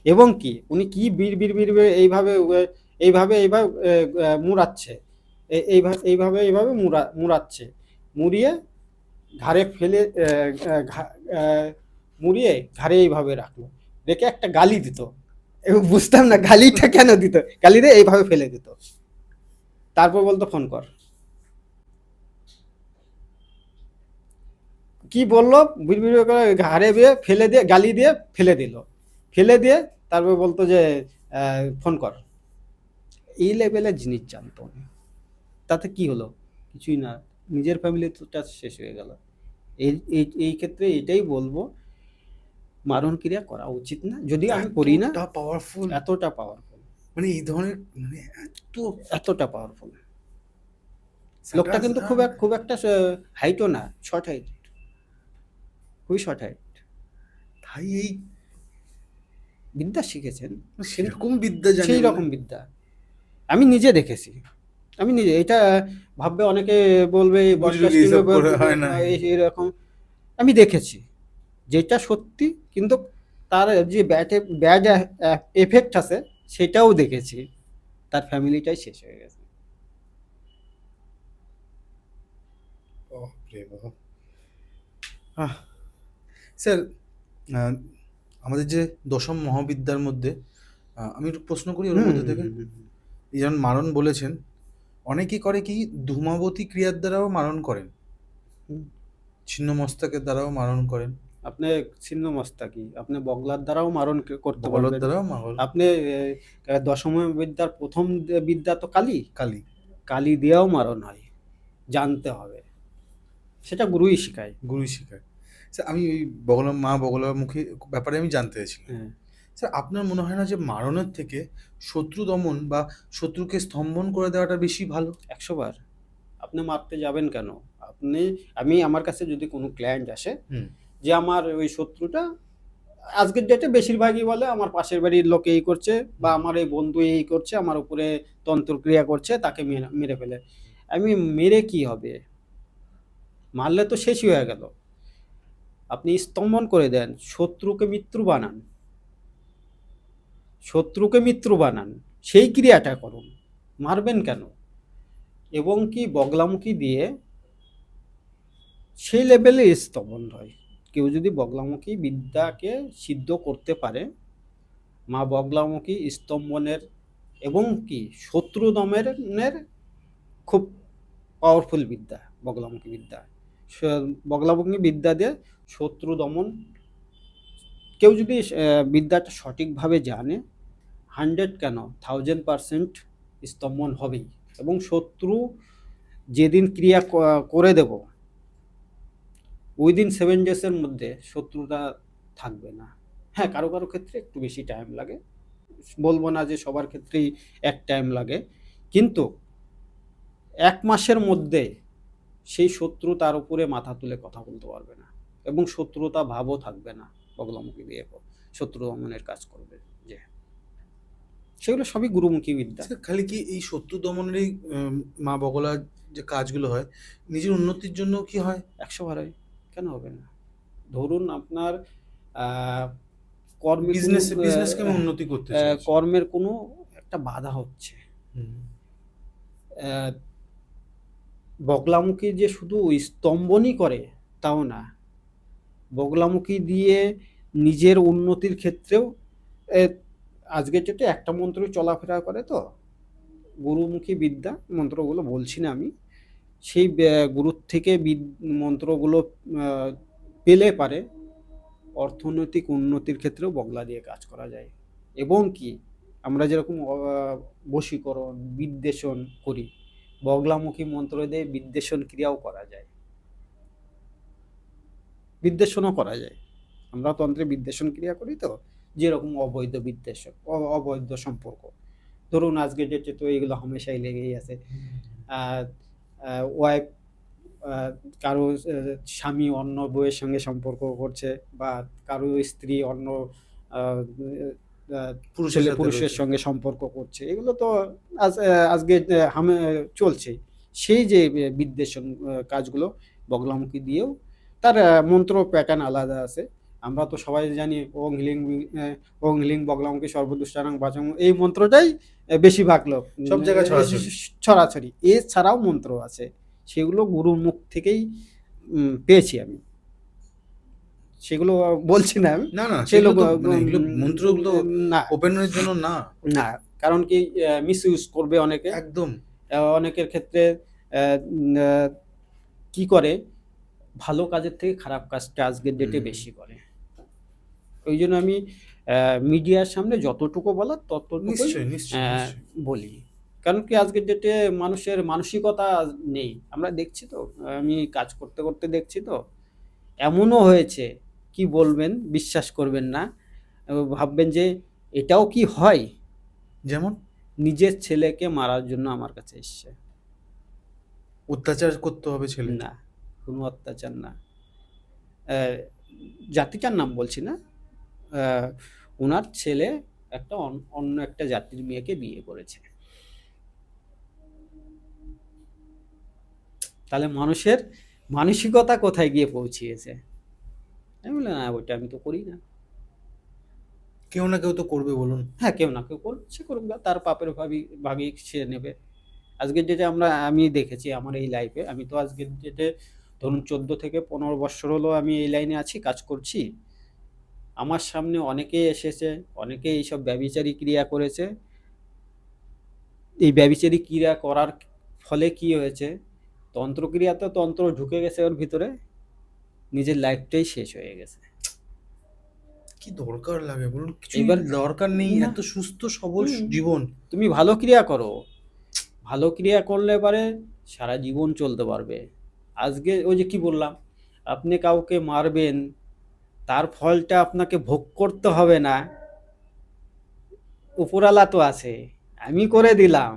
এবং কি উনি কি বিড় এইভাবে এইভাবে মুড়াচ্ছে, এইভাবে মুড়াচ্ছে, মুড়িয়ে ঘাড়ে ফেলে, মুড়িয়ে ঘাড়ে এইভাবে রাখলো, রেখে একটা গালি দিত। এবং বুঝতাম না গালিটা কেন দিত, গালি দিয়ে এইভাবে ফেলে দিত, তারপর বলতো ফোন কর। কি বললো, বিড়বিড় করে ঘাড়ে দিয়ে ফেলে দিয়ে, গালি দিয়ে ফেলে দিল, ফেলে দিয়ে তারপর বলতো যে ফোন কর। এই লেভেলের জিনিস জানতো উনি। তাতে কি হলো, কিছুই না, নিজের ফ্যামিলিটা শেষ হয়ে গেল। এই ক্ষেত্রে এটাই বলবো, মারণ ক্রিয়া করা উচিত না, যদি আমি করি না। এতটা পাওয়ারফুল, এতটা পাওয়ারফুল, মানে এই ধরনের, মানে এতটা পাওয়ারফুল। লোকটা কিন্তু খুব একটা হাইটও না, শর্ট হাইট, খুবই শর্ট হাইট। তাই এই বিদ্যা শিখেছেন, সেরকম বিদ্যা জানে সেই বলে? রকম বিদ্যা আমি নিজে দেখেছি। আমি নিজে, এটা ভাববে অনেকে বলবে বুজরুকি এসব করে হয় না। এরকম, আমি দেখেছি যেটা সত্যি, কিন্তু তার যে ব্যাড এফেক্ট আছে সেটাও দেখেছি, তার ফ্যামিলিটাই শেষ হয়ে গেছে। স্যার, আমাদের যে দশম মহাবিদ্যার মধ্যে, আমি একটু প্রশ্ন করি ওর মধ্যে থেকে। এই যেমন মারণ বলেছেন, অনেকে করে কি ধূমাবতী ক্রিয়ার দ্বারাও মারণ করেন, হুম। ছিন্ন মস্তকের দ্বারাও মারণ করেন, আপনি ছিন্ন মস্তাকি, আপনি বগলার দ্বারাও মারণ করতে বগলের পারবেন। দ্বারাও মারণ। আপনি দশম বিদ্যার প্রথম বিদ্যা তো কালী, কালী। কালী দিয়েও মারণ হয়, জানতে হবে, সেটা গুরুই শেখায়। গুরুই শেখায়। স্যার আমি ওই বগলামুখী ব্যাপারে আমি জানতে চাইছিলাম। হ্যাঁ, স্যার আপনার মনে হয় না যে মারণের থেকে শত্রু দমন বা শত্রুকে স্তম্ভন করে দেওয়াটা বেশি ভালো? ১০০ বার। আপনি মারতে যাবেন কেন? আমার কাছে যদি কোনো ক্লায়েন্ট আসে হুম। যে আমার ওই শত্রুটা আজকের ডেটে বেশিরভাগই বলে আমার পাশের বাড়ির লোক এই করছে বা আমার এই বন্ধু এই করছে, আমার উপরে তন্ত্রক্রিয়া করছে, তাকে মেরে ফেলে। আমি মেরে কি হবে? মারলে তো শেষই হয়ে গেল। আপনি স্তম্ভন করে দেন, শত্রুকে মিত্র বানান, শত্রুকে মিত্র বানান, সেই ক্রিয়াটা করুন। মারবেন কেন? এবং কি বগলামুখী দিয়ে সেই লেভেলে স্তম্ভন হয়। কেউ যদি বগলামুখী বিদ্যাকে সিদ্ধ করতে পারে, মা বগলামুখী স্তম্ভনের এবং কি শত্রু দমনের খুব পাওয়ারফুল বিদ্যা বগলামুখী বিদ্যা। বগলামুখী বিদ্যা দিয়ে শত্রু দমন, কেউ যদি বিদ্যাটা সঠিকভাবে জানে, 100 কেন 1000% স্তম্ভন হবেই। এবং শত্রু যেদিন ক্রিয়া করে দেব, উইদিন 7 ডেজের মধ্যে শত্রুতা থাকবে না। হ্যাঁ, কারো কারো ক্ষেত্রে একটু বেশি টাইম লাগে, বলবো না যে সবার ক্ষেত্রেই এক টাইম লাগে, কিন্তু 1 মাসের মধ্যে সেই শত্রু তার উপরে মাথা তুলে কথা বলতে পারবে না এবং শত্রুতা ভাবও থাকবে না। বগলামুখী দিয়ে শত্রু দমনের কাজ করবে যে, সেগুলো সবই গুরুমুখী বিদ্যা। স্যার খালি কি এই শত্রু দমনেরই মা বগলার যে কাজগুলো হয়, নিজের উন্নতির জন্য কি হয়? ১০০ বার হয়, কেন হবে না? ধরুন আপনার কর্মে কোনো বিজনেসকে আমি উন্নতি করতে চাইছি। কর্মের কোনো একটা বাধা হচ্ছে, হুম। বগলামুখী যে শুধু স্তম্ভনই করে তাও না, বগলামুখী দিয়ে নিজের উন্নতির ক্ষেত্রেও আজকের ডেটে একটা মন্ত্রই চলাফেরা করে, তো গুরুমুখী বিদ্যা মন্ত্রগুলো বলছি না আমি, সেই গুরুর থেকে মন্ত্রগুলো পেলে পারে অর্থনৈতিক উন্নতির ক্ষেত্রেও বগলা দিয়ে কাজ করা যায়। এবং কি আমরা যেরকম বশীকরণ বিদ্বেষণ করি, বগলামুখী মন্ত্র দিয়ে বিদ্বেষণ ক্রিয়াও করা যায়, বিদ্বেষণও করা যায়। আমরা তন্ত্রে বিদ্বেষণ ক্রিয়া করি, তো যেরকম অবৈধ বিদ্বেষণ, অবৈধ সম্পর্ক, ধরুন আজকে ডেটে তো এগুলো হামেশাই লেগেই আছে। ওয়াইফ, কারো স্বামী অন্য বউয়ের সঙ্গে সম্পর্ক করছে, বা কারো স্ত্রী অন্য ছেলে পুরুষের সঙ্গে সম্পর্ক করছে, এগুলো তো আজকে চলছে। সেই যে বিদ্বেষণ কাজগুলো বগলামুখী দিয়েও, তার মন্ত্র প্যাটার্ন আলাদা আছে। আমরা তো সবাই জানি ওং হ্লিং বগলামুখী সর্বদুষ্টানাং বাচং, এই মন্ত্রটাই বেশিরভাগ লোক সব জায়গায় ছড়াছড়ি। ছড়াছড়ি। এছাড়াও মন্ত্র আছে, সেগুলো গুরুর মুখ থেকেই পেয়েছি আমি, সেগুলো বলছি না আমি। না না, সেগুলো সেগুলো তো মানে এগুলো মন্ত্রগুলো না ওপেনের জন্য না। না, কারণ কি মিস ইউজ করবে অনেকে। একদম। অনেকের ক্ষেত্রে কি করে, ভালো কাজের থেকে খারাপ কাজটা আজকের ডেটে বেশি করে। ওই জন্য আমি মিডিয়ার সামনে যতটুকু বলার ততটুকুই নিশ্চয়ই নিশ্চয়ই। বলি। কারণ কি আজকের ডেটে মানুষের মানসিকতা নেই, আমরা দেখছি তো, আমি কাজ করতে করতে দেখছি তো, এমনও হয়েছে কি বলবেন, বিশ্বাস করবেন না, ভাববেন যে এটাও কি হয়। যেমন নিজের ছেলেকে মারার জন্য আমার কাছে এসছে। অত্যাচার করতে হবে ছেলে? না, কোনো অত্যাচার না, জাতিটার নাম বলছি না, ওনার ছেলে একটা অন্য একটা জাতির মেয়েকে বিয়ে করেছে। তাহলে মানুষের মানসিকতা কোথায় গিয়ে পৌঁছিয়েছে। আমি বললাম না, ওইটা আমি তো করি না। কেউ না কেউ তো করবে বলুন। হ্যাঁ, কেউ না কেউ করবে, সে করুক, তার পাপের ভাগই সে নেবে। আজকের ডেটে আমি দেখেছি আমার এই লাইফে, আমি তো আজকের ডেটে ধরুন 14 থেকে 15 বছর হলো আমি এই লাইনে আছি, কাজ করছি। আমার সামনে অনেকেই এসেছে, অনেকেই এইসব ব্যভিচারী ক্রিয়া করেছে। এই ব্যভিচারী ক্রিয়া করার ফলে কি হয়েছে, তন্ত্রক্রিয়াতে তন্ত্র ঢুকে গেছে ওর ভিতরে, নিজের লাইফটাই শেষ হয়ে গেছে। কি দরকার লাগে বলুন? কিছুই এবার দরকার নেই, না, এত সুস্থ সবল হুম, জীবন। তুমি ভালো ক্রিয়া করো, ভালো ক্রিয়া করলে পারে সারা জীবন চলতে পারবে। আজকে ওই যে কি বললাম, আপনি কাউকে মারবেন, তার ফলটা আপনাকে ভোগ করতে হবে না, উপরওয়ালা তো আছে, আমি করে দিলাম,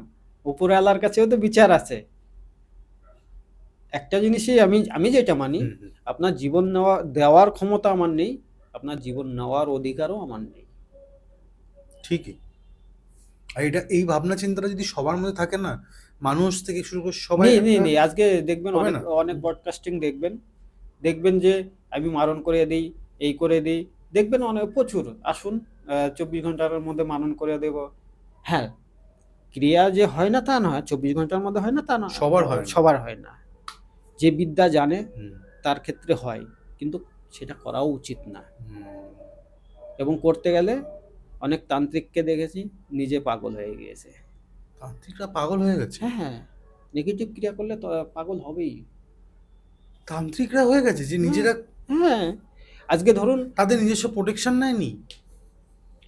উপরওয়ালার কাছেও তো বিচার আছে। একটা জিনিসই আমি আমি যেটা মানি, হুম, হুম। আপনার জীবন দেওয়ার ক্ষমতা আমার নেই, আপনার জীবন নেওয়ার অধিকারও আমার নেই। ঠিকই। আর এটা, এই ভাবনা চিন্তাটা যদি সবার মধ্যে থাকে না, মানুষ থেকে শুরু করে সবাই নেই নেই একটা নেই, আজকে দেখবেন হবে অনেক না। অনেক ব্রডকাস্টিং দেখবেন, দেখবেন যে আমি মারণ করে দিই, এই করে দিই, দেখবেন অনেক প্রচুর, আসুন 24 ঘন্টার মধ্যে মারণ করে দেব। হ্যাঁ, ক্রিয়া যে হয় না তা নয়, 24 ঘন্টার মধ্যে হয় না তা না, সবার হয় না। সবার হয় না। যে বিদ্যা জানে হুম, তার ক্ষেত্রে হয়, কিন্তু সেটা করাও উচিত না। হুম। এবং করতে গেলে অনেক তান্ত্রিককে দেখেছি নিজে পাগল হয়ে গিয়েছে। তান্ত্রিকরা পাগল হয়ে গেছে। হ্যাঁ হ্যাঁ, নেগেটিভ ক্রিয়া করলে তো পাগল হবেই। তান্ত্রিকরা হয়ে গেছে যে হ্যাঁ নিজেরা হ্যাঁ, আজকে ধরুন তাদের নিজস্ব প্রোটেকশন নেয়নি।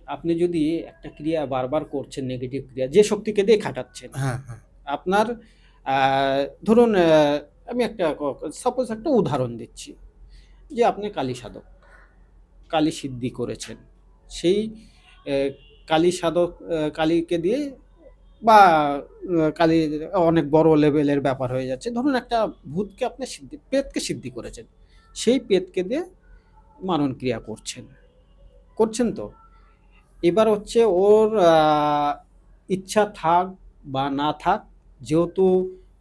আপনি যদি একটা ক্রিয়া বারবার করছেন, নেগেটিভ ক্রিয়া যে শক্তিকে দিয়ে খাটাচ্ছেন, হ্যাঁ, হ্যাঁ। আপনার ধরুন আমি একটা সাপোজ একটা উদাহরণ দিচ্ছি, যে আপনি কালী সাধক, কালী সিদ্ধি করেছেন, সেই কালী সাধক কালীকে দিয়ে বা কালী অনেক বড় লেভেলের ব্যাপার হয়ে যাচ্ছে, ধরুন একটা ভূতকে আপনি সিদ্ধি, পেতকে সিদ্ধি করেছেন, সেই পেতকে দিয়ে মারণ ক্রিয়া করছেন, করছেন তো। এবার হচ্ছে ওর ইচ্ছা থাক বা না থাক, যেহেতু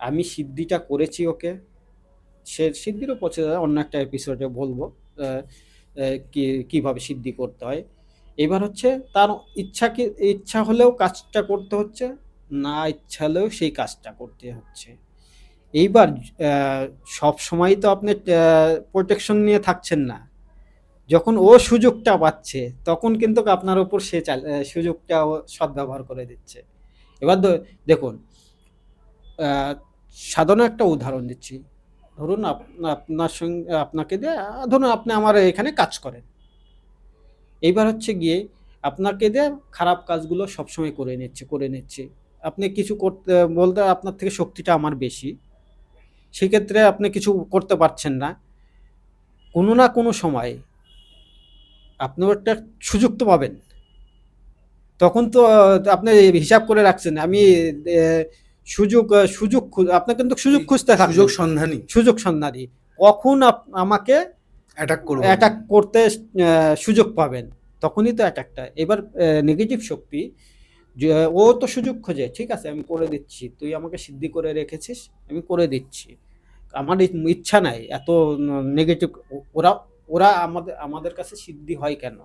আমি সিদ্ধিটা করেছি ওকে, সে সিদ্ধিরও পথে অন্য একটা এপিসোডে বলবো আহ, কিভাবে সিদ্ধি করতে হয়। এবার হচ্ছে তার ইচ্ছা হলেও কাজটা করতে হচ্ছে, না ইচ্ছা হলেও সেই কাজটা করতে হচ্ছে। এইবার সব সময় তো আপনি প্রোটেকশন নিয়ে থাকছেন না, যখন ও সুযোগটা পাচ্ছে তখন কিন্তু আপনার উপর সে সুযোগটা ও সদ্ব্যবহার করে দিচ্ছে। এবার দেখুন, আহ, সাধারণ একটা উদাহরণ দিচ্ছি, ধরুন আপনার সঙ্গে আপনাকে দিয়ে ধরুন আপনি আমার এখানে কাজ করেন, এইবার হচ্ছে গিয়ে আপনাকে দিয়ে খারাপ কাজগুলো সবসময় করে নিচ্ছে। আপনি কিছু করতে বলতে আপনার থেকে শক্তিটা আমার বেশি, সেক্ষেত্রে আপনি কিছু করতে পারছেন না। কোনো না কোনো সময় আপনিও একটা সুযোগ তো পাবেন, তখন তো আপনি হিসাব করে রাখছেন আমি সুযোগ আপনি কিন্তু সুযোগ এই খুঁজতে সুযোগ থাকবেন, সন্ধানী সুযোগ সন্ধানী, কখন আমাকে অ্যাটাক করবে। অ্যাটাক করতে সুযোগ পাবেন, তখনই তো অ্যাটাকটা। এবার নেগেটিভ শক্তি ও তো সুযোগ খোঁজে, ঠিক আছে আমি করে দিচ্ছি, তুই আমাকে সিদ্ধি করে রেখেছিস, আমি করে দিচ্ছি, আমার ইচ্ছা নাই এত নেগেটিভ। ওরা ওরা আমাদের আমাদের কাছে সিদ্ধি হয় কেন?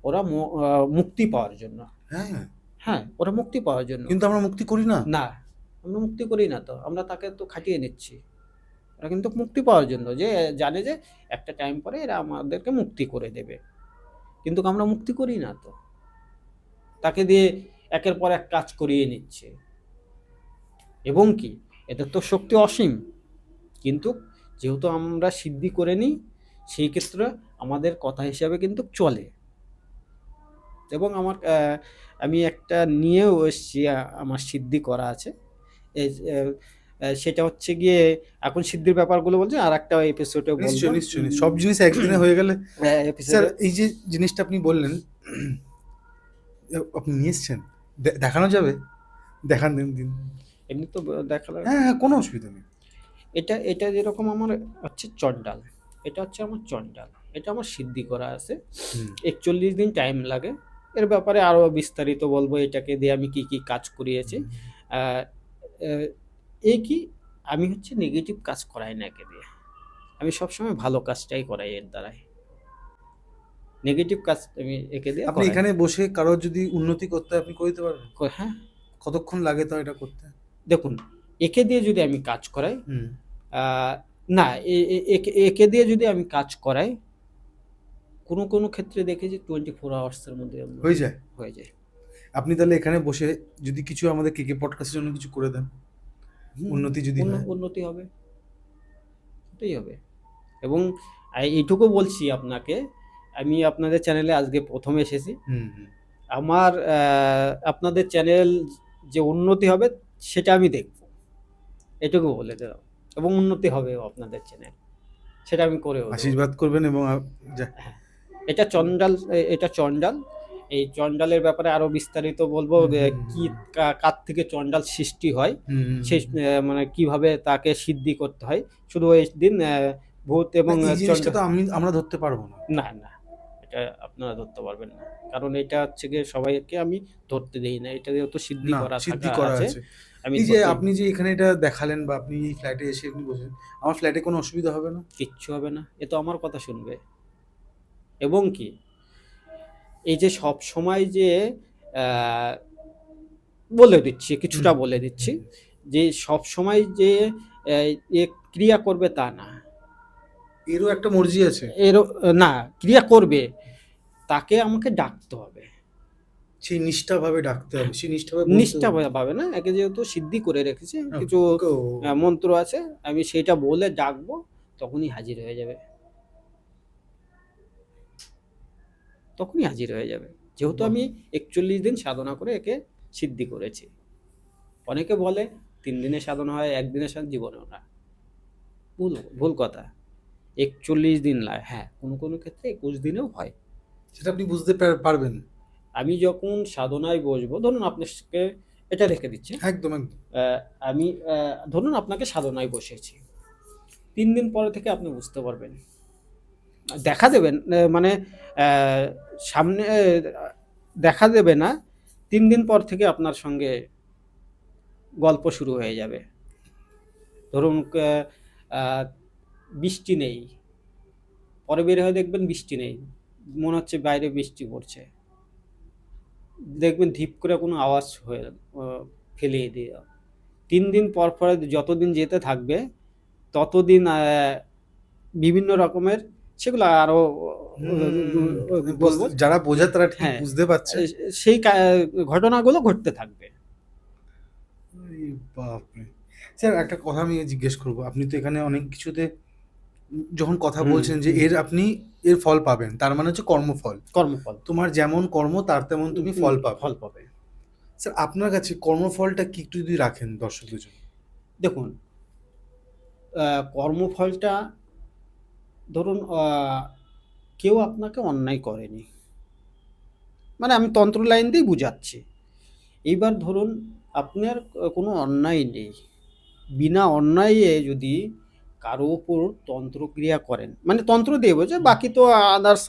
ওরা মুক্তি পাওয়ার জন্য। হ্যাঁ, হ্যাঁ, ওরা মুক্তি পাওয়ার জন্য। কিন্তু আমরা মুক্তি করি না। না, আমরা মুক্তি করি না তো, আমরা তাকে তো খাটিয়ে নিচ্ছি। ওরা কিন্তু মুক্তি পাওয়ার জন্য, যে জানে যে একটা টাইম পরে এরা আমাদেরকে মুক্তি করে দেবে, কিন্তু আমরা মুক্তি করি না তো, তাকে দিয়ে একের পর এক কাজ করিয়ে নিচ্ছে। এবং কি, এদের তো শক্তি অসীম, কিন্তু যেহেতু আমরা সিদ্ধি করে নিই, সেই ক্ষেত্রে আমাদের কথা হিসাবে কিন্তু চলে। এবং আমি একটা নিয়েও এসছি, আমার সিদ্ধি করা আছে। এই সেটা হচ্ছে গিয়ে, এখন সিদ্ধির ব্যাপারগুলো বলছি আর একটা এপিসোডে বলবো। নিশ্চয়ই, নিশ্চয়ই, নিশ্চয়ই। সব জিনিস একদিনে হয়ে গেলে। স্যার, এপিসোডে এই যে জিনিসটা আপনি বললেন, আপনি নিয়ে এসছেন, দেখানো যাবে? দেখান দিন দিন। এমনি তো দেখালাম। হ্যাঁ, হ্যাঁ, কোনো অসুবিধা নেই। এটা এটা যেরকম আমার হচ্ছে চণ্ডাল, এটা হচ্ছে আমার চণ্ডাল, এটা আমার সিদ্ধি করা আছে। হুম। 41 দিন টাইম লাগে। এর ব্যাপারে আরো বিস্তারিত বলবো, এটাকে দিয়ে আমি কি কি কাজ করিয়েছি। আহ, আহ, এই কি, আমি হচ্ছে নেগেটিভ কাজ করাই না একে দিয়ে, আমি সবসময় ভালো কাজটাই করাই এর দ্বারাই, নেগেটিভ কাজ আমি একে দিয়ে আপনি করাই এখানে বসে কারোর যদি উন্নতি করতে হয়, আপনি করে দিতে পারবেন? হ্যাঁ, কতক্ষণ লাগে তো এটা করতে? দেখুন, একে দিয়ে যদি আমি কাজ করাই, হুম। আহ, না একে দিয়ে যদি আমি কাজ করাই, কোনো কোনো ক্ষেত্রে দেখেছি 24 আওয়ার্সের মধ্যে হয়ে যায়? হয়ে যায়। আপনি তাহলে এখানে বসে যদি কিছু আমাদের কেকে পডকাস্টের জন্য কিছু করে দেন, উন্নতি যদি হয়। উন্নতি হবে, এটাই হবে। এবং এইটুকু বলছি আপনাকে, আমি আপনাদের চ্যানেলে আজকে প্রথম এসেছি। হুম হুম। আমার আপনাদের চ্যানেল যে উন্নতি হবে সেটা আমি দেখব, এটুকু বলে দিলাম। এবং উন্নতি হবেও আপনাদের চ্যানেল, সেটা আমি করেও দেবো। আশীর্বাদ করবেন এবং হ্যাঁ, এটা চণ্ডাল, এটা চণ্ডাল। এই চণ্ডালের ব্যাপারে আরো বিস্তারিত বলবো, হুম, যে হুম, কি কার থেকে চণ্ডাল সৃষ্টি হয়, হুম, হুম, সেই হুম। মানে কিভাবে তাকে সিদ্ধি করতে হয়। শুধু ওই দিন ভূত না, এবং এই জিনিসটা চণ্ডাল, তো আমরা ধরতে পারবো না। না না, এটা আপনারা ধরতে পারবেন না, কারণ এটা হচ্ছে গিয়ে সবাইকে আমি ধরতে দেই না, এটা যেহেতু সিদ্ধি না, করা সিদ্ধি থাকা করা আছে, আছে। আমি এই যে ধরতে আপনি যে এখানে এটা দেখালেন বা আপনি এই ফ্ল্যাটে এসে আপনি বসেন, আমার ফ্ল্যাটে কোনো অসুবিধা হবে না? কিচ্ছু হবে না, এ তো আমার কথা শুনবে। এবং কি, এই যে সব সময় যে আহ, বলে দিচ্ছি, হুম কিছুটা হুম বলে হুম দিচ্ছি, হুম। যে সব সময় যে আহ, এ ক্রিয়া করবে তা না। এরও একটা মর্জি আছে। এর না, ক্রিয়া করবে, তাকে আমাকে ডাকতে হবে। সেই নিষ্ঠাভাবে ডাকতে হবে, সেই নিষ্ঠাভাবে বলতে নিষ্ঠা হবে। পাবে না, একে যেহেতু সিদ্ধি করে রেখেছে, ওকে কিছু ওকে ও। মন্ত্র আছে, আমি সেইটা বলে ডাকবো, তখনই হাজির হয়ে যাবে, তখনই হাজির হয়ে যাবে। যেহেতু বাহ! আমি 41 দিন সাধনা করে একে সিদ্ধি করেছি। অনেকে বলে 3 দিনে সাধনা হয়, একদিনের সাধনা, জীবনেও না, ভুল ভুল কথা। 41 দিন লাগে, হ্যাঁ, কোনো কোনো ক্ষেত্রে 21 দিনেও হয়। সেটা আপনি বুঝতে পারবেন। আমি যখন সাধনায় বসবো, ধরুন আপনাকে এটা রেখে দিচ্ছি, একদম একদম। আহ, আমি ধরুন আপনাকে সাধনায় বসেছি, 3 দিন পরে থেকে আপনি বুঝতে পারবেন, দেখা দেবেন, মানে আহ, সামনে দেখা দেবে না, 3 দিন পর থেকে আপনার সঙ্গে গল্প শুরু হয়ে যাবে। ধরুন আহ, বৃষ্টি নেই, পরে বের হয়ে দেখবেন বৃষ্টি নেই, মনে হচ্ছে বাইরে বৃষ্টি পড়ছে, দেখবেন ধিপ করে কোনো আওয়াজ হয়ে ফেলিয়ে দিয়ে, 3 দিন পর পরে যতদিন যেতে থাকবে, ততদিন বিভিন্ন রকমের, সেগুলো আরো হুম। বলবো। যারা বোঝে তারা ঠিক হ্যাঁ, বুঝতে পারছে। সেই ঘটনাগুলো ঘটতে থাকবে। এই বাপরে! স্যার একটা কথা আমি জিজ্ঞেস করব। আপনি তো এখানে অনেক কিছুতে যখন কথা হুম বলছেন যে হুম। আপনি এর ফল পাবেন। তার মানে হচ্ছে কর্মফল। কর্মফল, তোমার যেমন কর্ম তার তেমন তুমি ফল পাবে। ফল পাবে। স্যার আপনার কাছে কর্মফলটা কি একটু যদি রাখেন দর্শকদের জন্য? দেখুন, কর্মফলটা, ধরুন কেউ আপনাকে অন্যায় করেনি, মানে আমি তন্ত্র লাইন দিয়ে বুঝাচ্ছি। এইবার ধরুন আপনার কোনো অন্যায় নেই, বিনা অন্যায়ে যদি কারো উপর তন্ত্রক্রিয়া করেন, মানে তন্ত্র দিয়ে বোঝে, হুম। বাকি তো আদার্স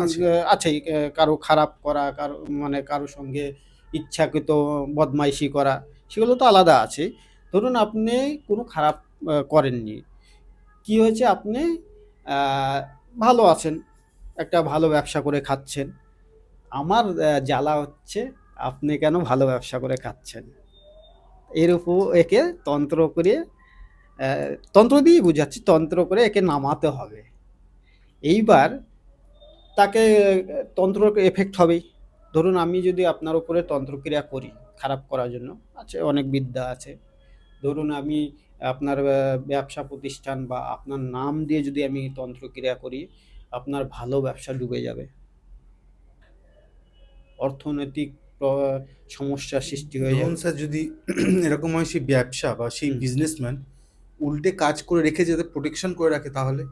আছে। আছেই, কারো খারাপ করা, কারো মানে কারো সঙ্গে ইচ্ছাকৃত বদমাইশি করা, সেগুলো তো আলাদা আছে। ধরুন আপনি কোনো খারাপ করেননি, কি হয়েছে, আপনি আহ, ভালো আছেন, একটা ভালো ব্যবসা করে খাচ্ছেন, আমার জ্বালা হচ্ছে আপনি কেন ভালো ব্যবসা করে খাচ্ছেন, এর উপর একে তন্ত্র করে, তন্ত্র দিয়েই বুঝাচ্ছি, তন্ত্র করে একে নামাতে হবে। এইবার তাকে তন্ত্র এফেক্ট হবেই। ধরুন আমি যদি আপনার উপরে তন্ত্রক্রিয়া করি খারাপ করার জন্য, আছে অনেক বিদ্যা আছে, ধরুন আমি আপনার ব্যবসা প্রতিষ্ঠান বা আপনার নাম দিয়ে যদি আমি তন্ত্রক্রিয়া করি, আপনার ভালো ব্যবসা ডুবে যাবে, অর্থনৈতিক সমস্যার সৃষ্টি হয়ে ধরুন যাবে। স্যার যদি এরকম হয় সেই ব্যবসা বা সেই হুম। বিজনেসম্যান উল্টে কাজ করে রেখে যাতে প্রোটেকশন করে রাখে তাহলে?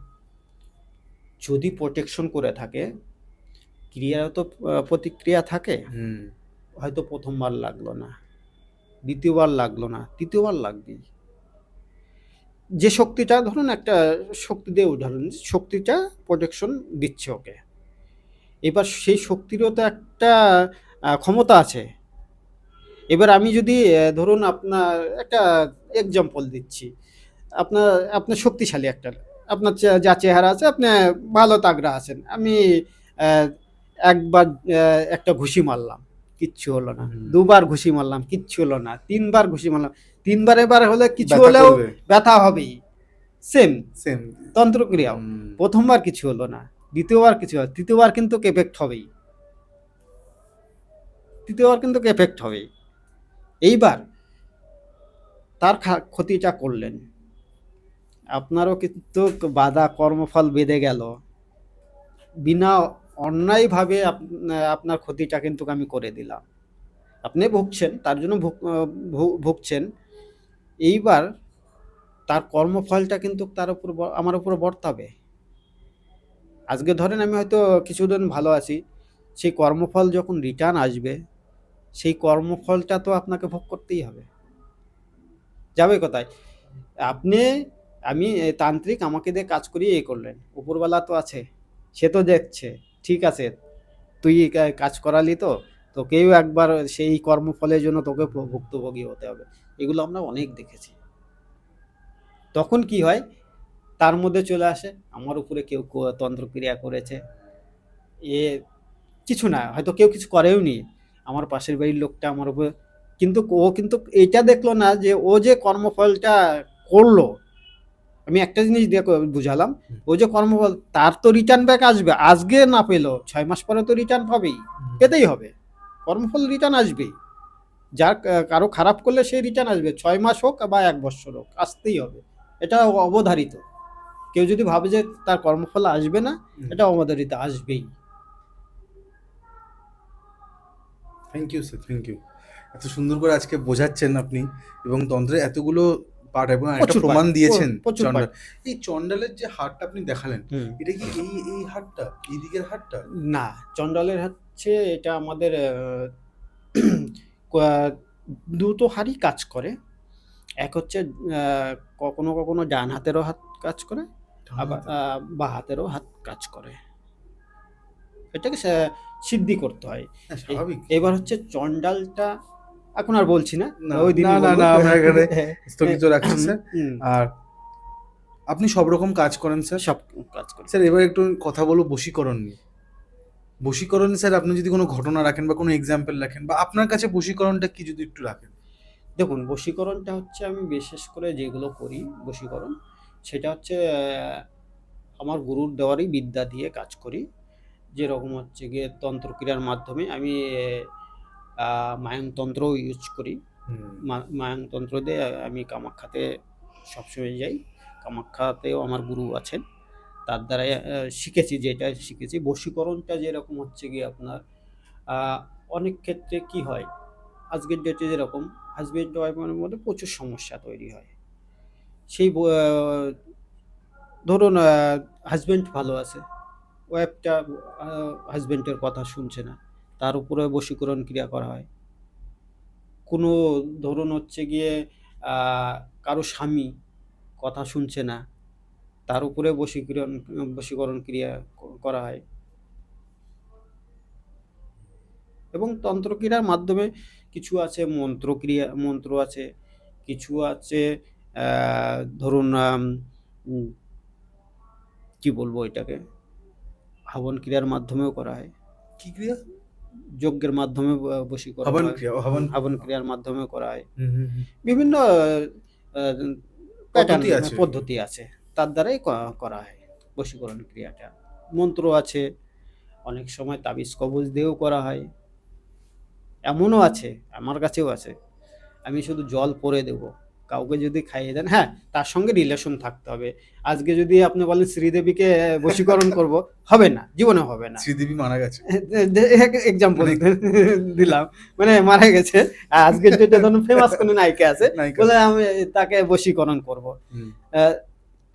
যদি প্রোটেকশন করে থাকে, ক্রিয়ারও তো প্রতিক্রিয়া থাকে, হুম। হয়তো প্রথমবার লাগলো না, দ্বিতীয়বার লাগলো না, তৃতীয়বার লাগবেই। যে শক্তিটা, ধরুন একটা শক্তি দিয়ে উদাহরণ দিচ্ছি, শক্তিটা প্রোটেকশন দিচ্ছে ওকে, এবার সেই শক্তিরও তো একটা ক্ষমতা আছে। এবার আমি যদি ধরুন আপনার একটা এক্সাম্পল দিচ্ছি, আপনার আপনার শক্তিশালী একটা, আপনার যা চেহারা আছে, আপনি ভালো তাগড়া আছেন, আমি আহ, একবার একটা ঘুষি মারলাম, কিচ্ছু হলো না, হুম। দুবার ঘুষি মারলাম, কিচ্ছু হলো না, তিনবার ঘুষি মারলাম, তিনবার এবার হলে কিছু ব্যথা হলেও করবে। ব্যথা হবেই, সেম সেম। তন্ত্রক্রিয়াও। হুম। প্রথমবার কিছু হলো না, দ্বিতীয়বার কিছু হলো, তৃতীয়বার কিন্তু এফেক্ট হবেই, তৃতীয়বার কিন্তু এফেক্ট হবেই। এইবার তার ক্ষতিটা করলেন, আপনারও কিন্তু বাধা কর্মফল বেঁধে গেল, বিনা অন্যায়ভাবে আপনার ক্ষতিটা কিন্তু আমি করে দিলাম, আপনি ভুগছেন, তার জন্য ভুগছেন। এইবার তার কর্মফলটা কিন্তু তার উপর আমার উপর বর্তাবে। আজকে ধরেন আমি হয়তো কিছুদিন ভালো আছি, সেই কর্মফল যখন রিটার্ন আসবে, সেই কর্মফলটা তো আপনাকে ভোগ করতেই হবে। যাবে কোথায়? আপনি আমি তান্ত্রিক, আমাকে দিয়ে কাজ করিয়ে করলেন, উপরওয়ালা তো আছে, সে তো দেখছে, ঠিক আছে তুই কাজ করালি, তো তোকেও একবার সেই কর্মফলের জন্য তোকে ভুক্তভোগী হতে হবে। এগুলো আমরা অনেক দেখেছি। তখন কি হয়, তার মধ্যে চলে আসে আমার উপরে কেউ তন্ত্রক্রিয়া করেছে, এ কিছু না, হয়তো কেউ কিছু করেও নি, আমার পাশের বাড়ির লোকটা আমার উপর, কিন্তু ও কিন্তু এটা দেখলো না যে ও যে কর্মফলটা করলো, আমি একটা জিনিস দিয়ে বুঝালাম, ও যে কর্মফল তার তো রিটার্ন ব্যাক আসবে, আজকে না পেলো 6 মাস পরে তো রিটার্ন পাবেই, পেতেই হবে, কর্মফল রিটার্ন আসবেই। যার কারো খারাপ করলে সেই রিটার্ন আসবে, 6 মাস হোক বা 1 বছর হোক, আসতেই হবে। এটা অবধারিত। কেউ যদি ভাবে যে তার কর্মফল আসবে না, এটা অবধারিত, আসবেই। Thank you sir, thank you. এত সুন্দর করে আজকে বোঝাচ্ছেন আপনি, এবং তন্ত্রের এতগুলো পার্ট এবং একটা প্রচুর প্রমাণ পার্ট, দিয়েছেন। প্রচুর চন্ডাল, পার্ট। এই চন্ডালের যে হাড়টা আপনি দেখালেন, হুম। এটা কি এই হাড়টা, এই দিকের হাড়টা? না, চন্ডালের হচ্ছে এটা আমাদের দুটো হাতই কাজ করে। এক হচ্ছে কখনো কখনো ডান হাতেরও হাত কাজ করে, আবার বাঁ হাতেরও হাত কাজ করে। এটাকে সিদ্ধি করতে হয়। হ্যাঁ, স্বাভাবিক। এবার হচ্ছে চন্ডালটা এখন আর বলছি না, না ওই দিনই না না বলবো। না, আমরা এখানে স্থগিত রাখছি স্যার। হুম, আর আপনি সব রকম কাজ করেন স্যার? সব কাজ করে। স্যার এবার একটু কথা বলবো বশীকরণ নিয়ে। বশীকরণ স্যার, আপনি যদি কোনো ঘটনা রাখেন বা কোনো এক্সাম্পল রাখেন, বা আপনার কাছে বশীকরণটা কি যদি একটু রাখেন। দেখুন, বশীকরণটা হচ্ছে আমি বিশেষ করে যেগুলো করি বশীকরণ, সেটা হচ্ছে আমার গুরুর দেওয়ারই বিদ্যা দিয়ে কাজ করি। যেরকম হচ্ছে গিয়ে তন্ত্রক্রিয়ার মাধ্যমে আমি মায়ংতন্ত্র ইউজ করি। মায়ংতন্ত্র দিয়ে আমি কামাখ্যাতে সবসময় যাই, কামাখ্যাতেও আমার গুরু আছেন, তার দ্বারাই শিখেছি, যেটা শিখেছি। বশীকরণটা যেরকম হচ্ছে গিয়ে আপনার অনেক ক্ষেত্রে কি হয়, আজকের ডেটে যেরকম হাজব্যান্ড ওয়াইফের মধ্যে প্রচুর সমস্যা তৈরি হয়। সেই ধরুন হাজব্যান্ড ভালো আছে, ওয়াইফটা হাজব্যান্ডের কথা শুনছে না, তার উপরে বশীকরণ ক্রিয়া করা হয়। কোনো ধরুন হচ্ছে গিয়ে কারো স্বামী কথা শুনছে না, তার উপরে বশীকরণ ক্রিয়া করা হয়। এবং তন্ত্রক্রিয়ার মাধ্যমে কিছু আছে মন্ত্র আছে, কিছু আছে ধরুন কি বলবো এটাকে, হবন ক্রিয়ার মাধ্যমেও করা হয়। কি ক্রিয়া? যজ্ঞের মাধ্যমে বশীকরণ হবন হয়, ক্রিয়া, হবন ক্রিয়ার মাধ্যমেও করা হয়। হুম। বিভিন্ন পদ্ধতি আছে। পদ্ধতি আছে, তার দ্বারাই করা হয় বশীকরণ ক্রিয়াটা। মন্ত্র আছে, অনেক সময় তাবিজ কবজ দিয়েও করা হয়। এমনও আছে, আমার কাছেও আছে, আমি শুধু জল পরে দেব, কাউকে যদি খাইয়ে দেন, হ্যাঁ তার সঙ্গে রিলেশন থাকতে হবে। আজকে যদি আপনি বলেন শ্রীদেবীকে বশীকরণ করব, হবে না, জীবনে হবে না। শ্রীদেবী মারা গেছে। এক্সাম্পল দিলাম, মানে মারা গেছে। আজকের ডেটে ধরুন ফেমাস কোন নায়িকা আছে, বলে আমি তাকে বশীকরণ করব,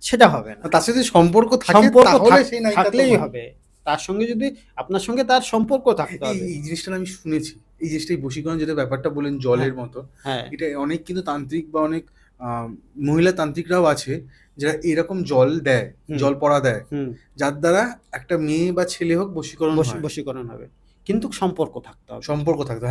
সেটা হবে না। তার সাথে সম্পর্ক তাহলে সেই নায়িকা থাকলেই হবে, তার সঙ্গে যদি আপনার সঙ্গে তার সম্পর্ক থাকতে হবে। এই জিনিসটা আমি শুনেছি, এই জিনিসটা বশীকরণ যেটা ব্যাপারটা বলেন জলের মতো, হ্যাঁ, এটা অনেক কিন্তু তান্ত্রিক বা অনেক মহিলা তান্ত্রিকরাও আছে যারা এরকম জল দেয়, জল পড়া দেয়, যার দ্বারা একটা মেয়ে বা ছেলে হোক বশীকরণ হবে, কিন্তু সম্পর্ক থাকতে হবে।